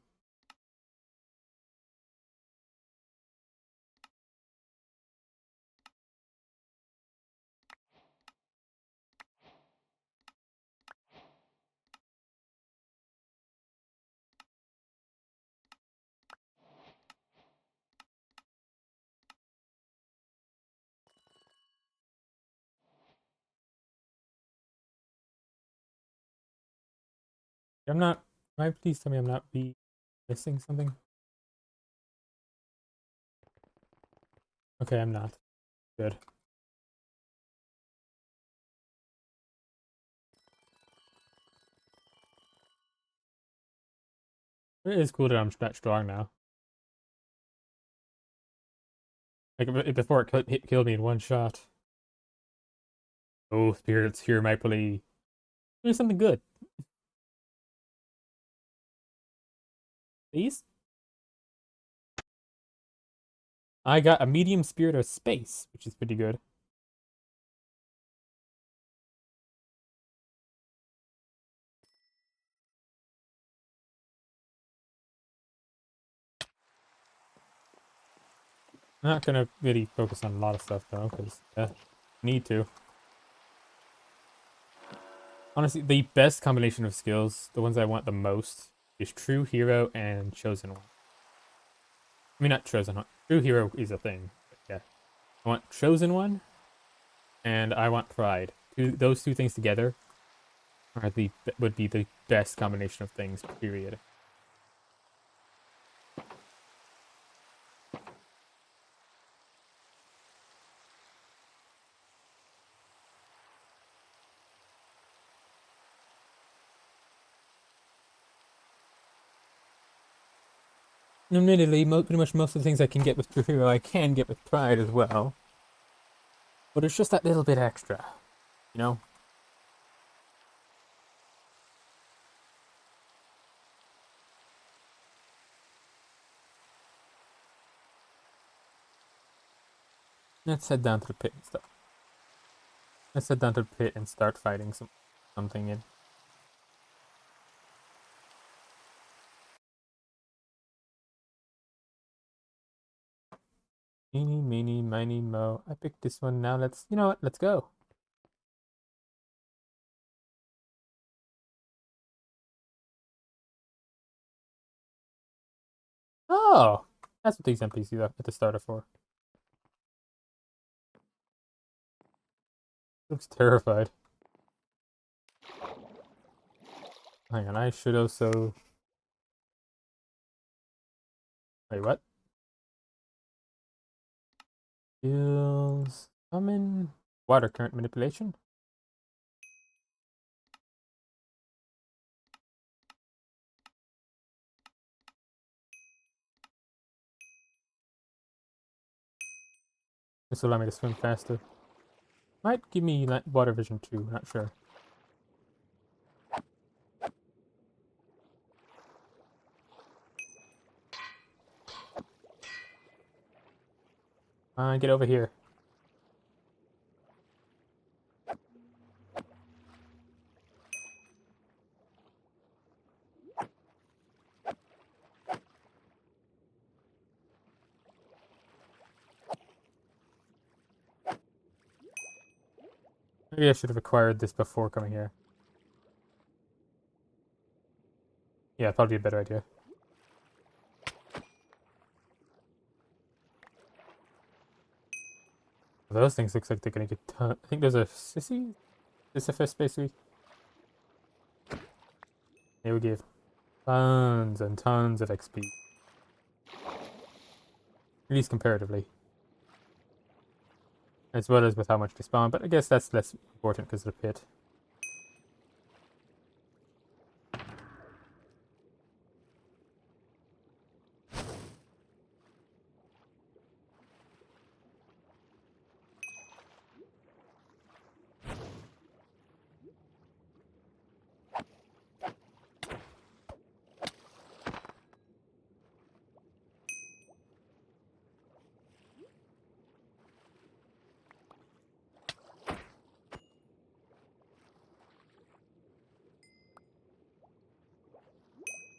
I'm not. Can I please tell me I'm not missing something? Okay, I'm not. Good. It is cool that I'm that strong now. Like before it killed me in one shot. Oh, spirits here might probably do something good. Please? I got a medium spirit of space, which is pretty good. I'm not gonna really focus on a lot of stuff though, because need to. Honestly, the best combination of skills, the ones I want the most, is True Hero and Chosen One. I mean, not Chosen One. True Hero is a thing. But yeah, I want Chosen One, and I want Pride. Those two things together are would be the best combination of things. Period. Admittedly, pretty much most of the things I can get with True Hero, I can get with Pride as well. But it's just that little bit extra, you know? Let's head down to the pit and stuff. Let's head down to the pit and start fighting something in. Eeny, meeny, miny, mo. I picked this one now. You know what? Let's go. Oh, that's what these NPCs are at the start are for. Looks terrified. Hang on, I should also. Wait, what? Skills. Common. Water current manipulation. This will allow me to swim faster. Might give me water vision too, not sure. Get over here. Maybe I should have acquired this before coming here. Yeah, probably a better idea. Those things looks like they're gonna get I think there's a Sisyphus basically. They would give tons and tons of XP. At least comparatively. As well as with how much they spawn, but I guess that's less important because of the pit.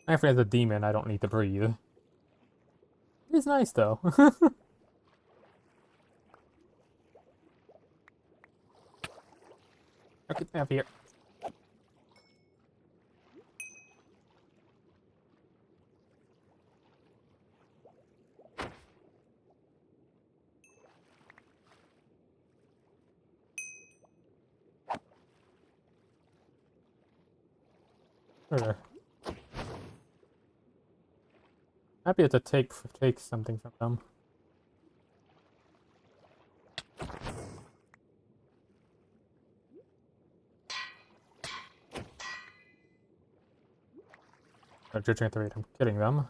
After as a demon, I don't need to breathe. It's nice though. Okay, get out here. There. Happy to take something from them. Judging at the rate I'm killing them.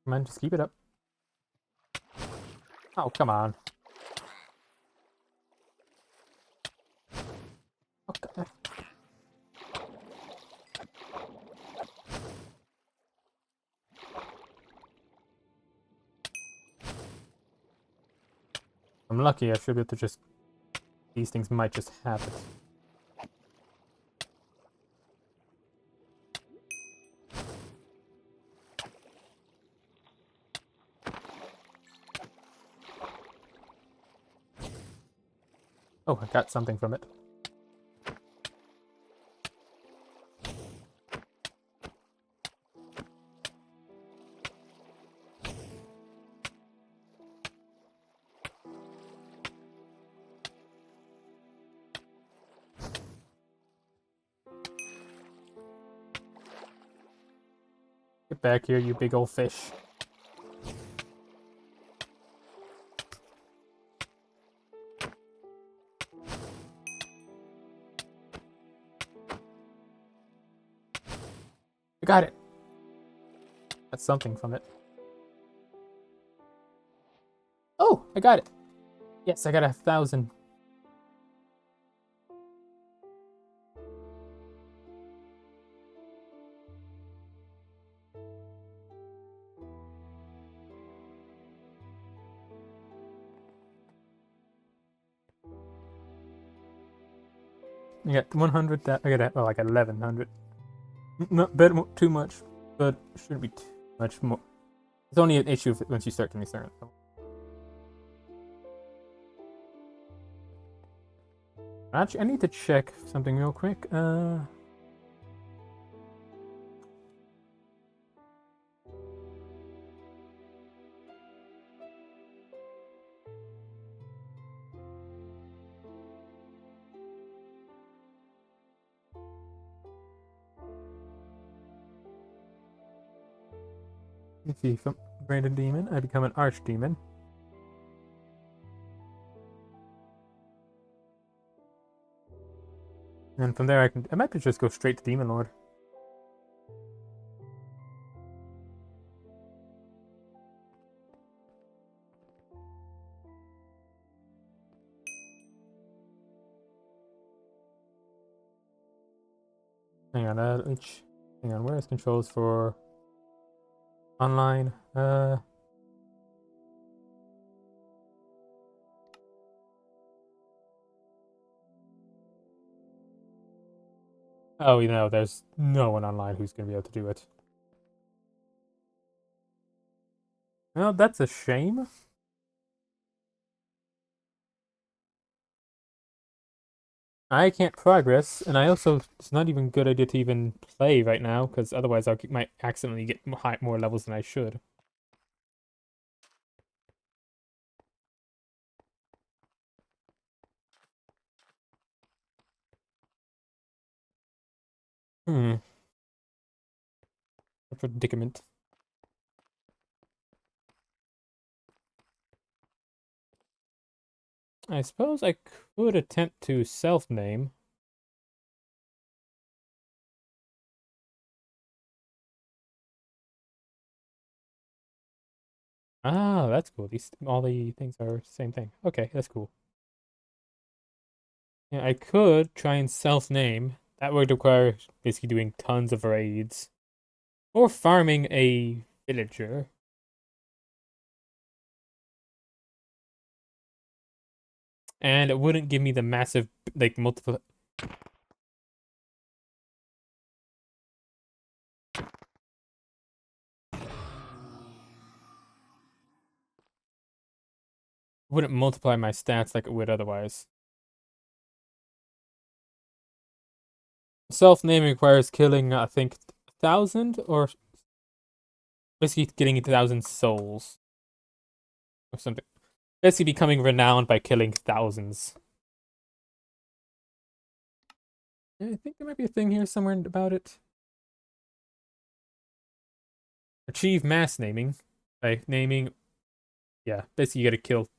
Come on, just keep it up. Oh, come on. Okay. I'm lucky, I should be able to just... These things might just have it. Oh, I got something from it. Get back here, you big old fish. I got it. That's something from it. Oh, I got it. Yes, I got 1,000. I got 100. I got 1,100. Not bit too much, but shouldn't be too much more. It's only an issue once you start to miss certain. Actually, I need to check something real quick. Let's see. From Branded Demon, I become an Archdemon. And from there, I might just go straight to Demon Lord. Hang on, hang on. Where's controls for online? Oh, you know, there's no one online who's going to be able to do it. Well, that's a shame. I can't progress, and I also, it's not even a good idea to even play right now, because otherwise I might accidentally get more levels than I should. A predicament. I suppose I could attempt to self-name. Ah, that's cool. All the things are the same thing. Okay, that's cool. Yeah, I could try and self-name. That would require basically doing tons of raids. Or farming a villager. And it wouldn't give me the massive, like, multiple... Wouldn't multiply my stats like it would otherwise. Self-naming requires killing, I think, 1,000 or basically getting 1,000 souls or something. Basically becoming renowned by killing thousands. Yeah, I think there might be a thing here somewhere about it. Achieve mass naming by naming. Yeah, basically you gotta kill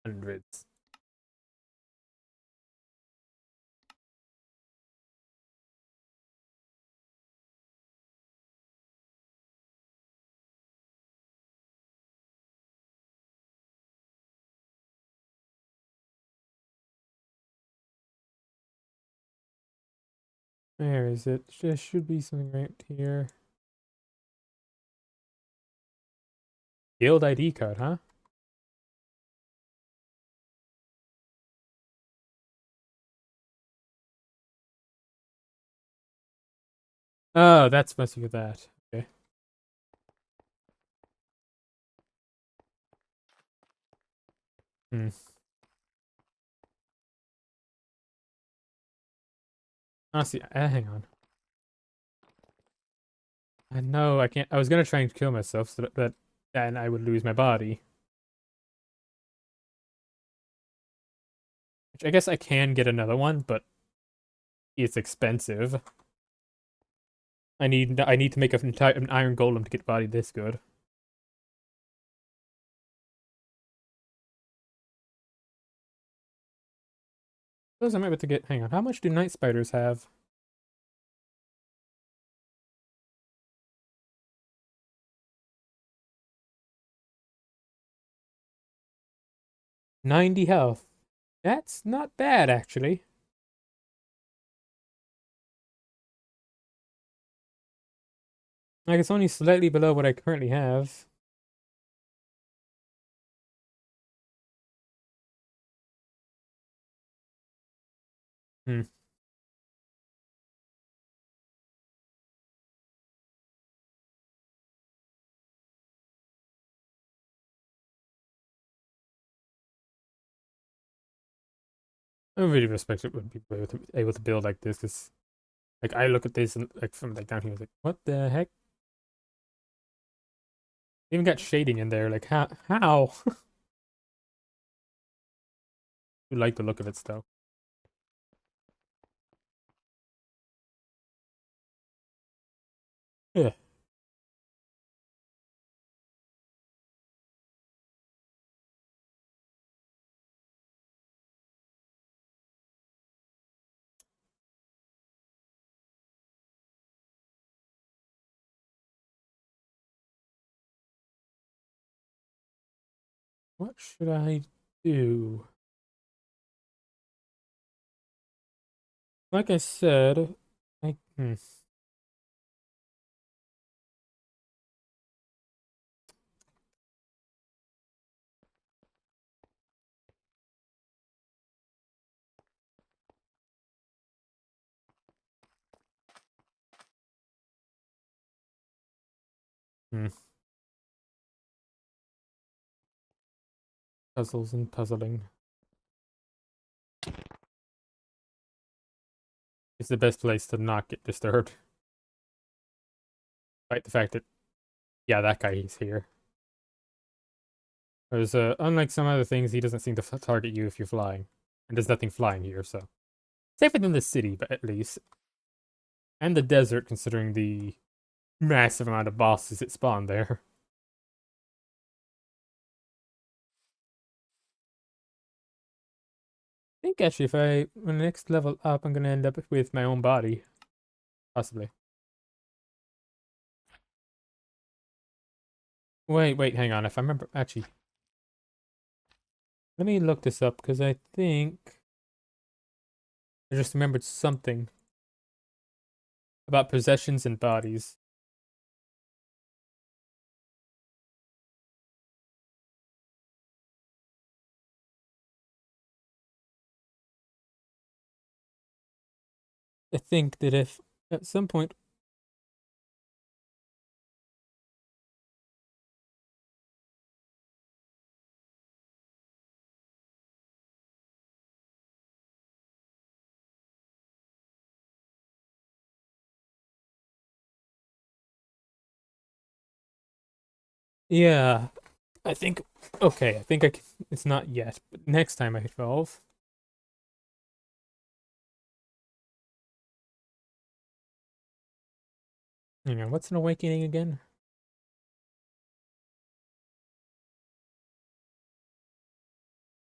hundreds. Where is it? There should be something right here. Guild ID card, huh? Oh, that's supposed to be that. Okay. Hmm. Honestly, hang on. No, I can't. I was gonna try and kill myself so that then I would lose my body. Which I guess I can get another one, but it's expensive. I need to make an iron golem to get body this good. Suppose I'm able to get. Hang on. How much do night spiders have? 90 health. That's not bad actually. Like it's only slightly below what I currently have. Hmm. I really respect it when people are able to build like this because like I look at this and like from like down here, like what the heck? Even got shading in there. Like how? How? You like the look of it still. Yeah. What should I do? Like I said, I hmm. Puzzles and puzzling is the best place to not get disturbed. Despite the fact that yeah, that guy is here. Whereas unlike some other things, he doesn't seem to target you if you're flying, and there's nothing flying here, so safer than the city, but at least, and the desert, considering the massive amount of bosses that spawn there. I think actually, if I when the next level up, I'm gonna end up with my own body, possibly. Wait, hang on. If I remember, actually, let me look this up because I think I just remembered something about possessions and bodies. I think that if at some point Yeah, I think. Okay, I think I can. It's not yet, but next time I evolve. Hang on, what's an awakening again?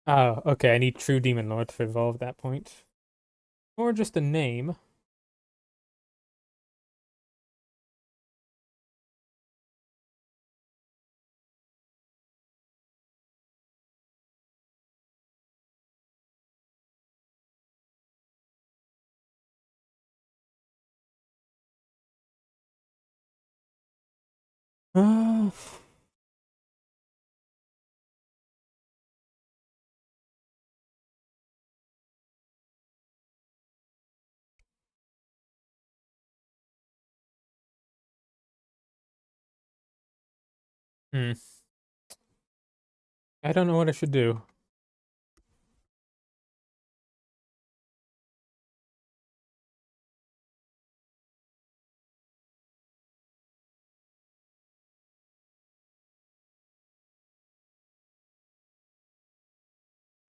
Oh, okay, I need True Demon Lord to evolve at that point. Or just a name. Uh, hmm. I don't know what I should do.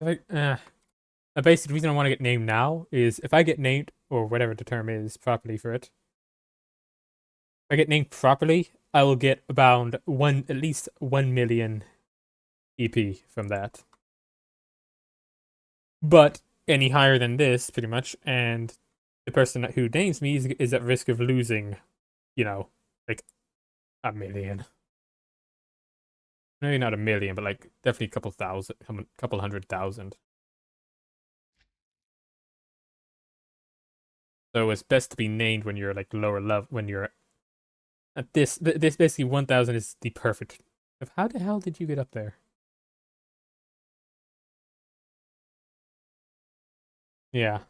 Like, basically, the reason I want to get named now is if I get named, or whatever the term is properly for it, if I get named properly, I will get about at least 1 million EP from that. But any higher than this, pretty much, and the person who names me is at risk of losing, you know, like 1 million. Maybe not 1 million, but like definitely a couple thousand, couple 100,000. So it's best to be named when you're like lower level, when you're at this basically 1,000 is the perfect. How the hell did you get up there? Yeah.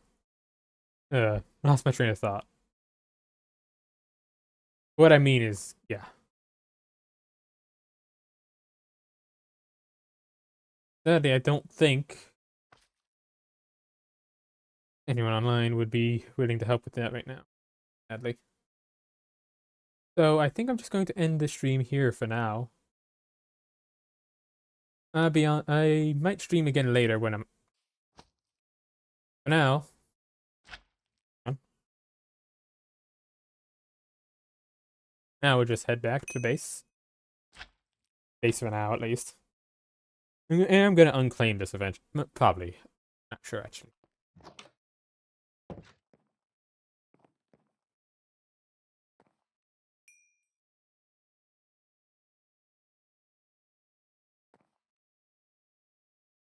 Lost my train of thought. What I mean is, yeah. Sadly, I don't think anyone online would be willing to help with that right now. Sadly. So I think I'm just going to end the stream here for now. I might stream again later when I'm. For now, now we'll just head back to base. Base for now, at least. And I'm gonna unclaim this eventually. Probably. Not sure actually.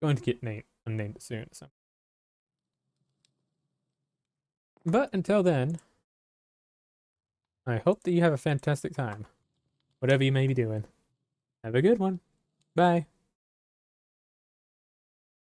Going to get unnamed soon. So. But until then, I hope that you have a fantastic time, whatever you may be doing. Have a good one. Bye.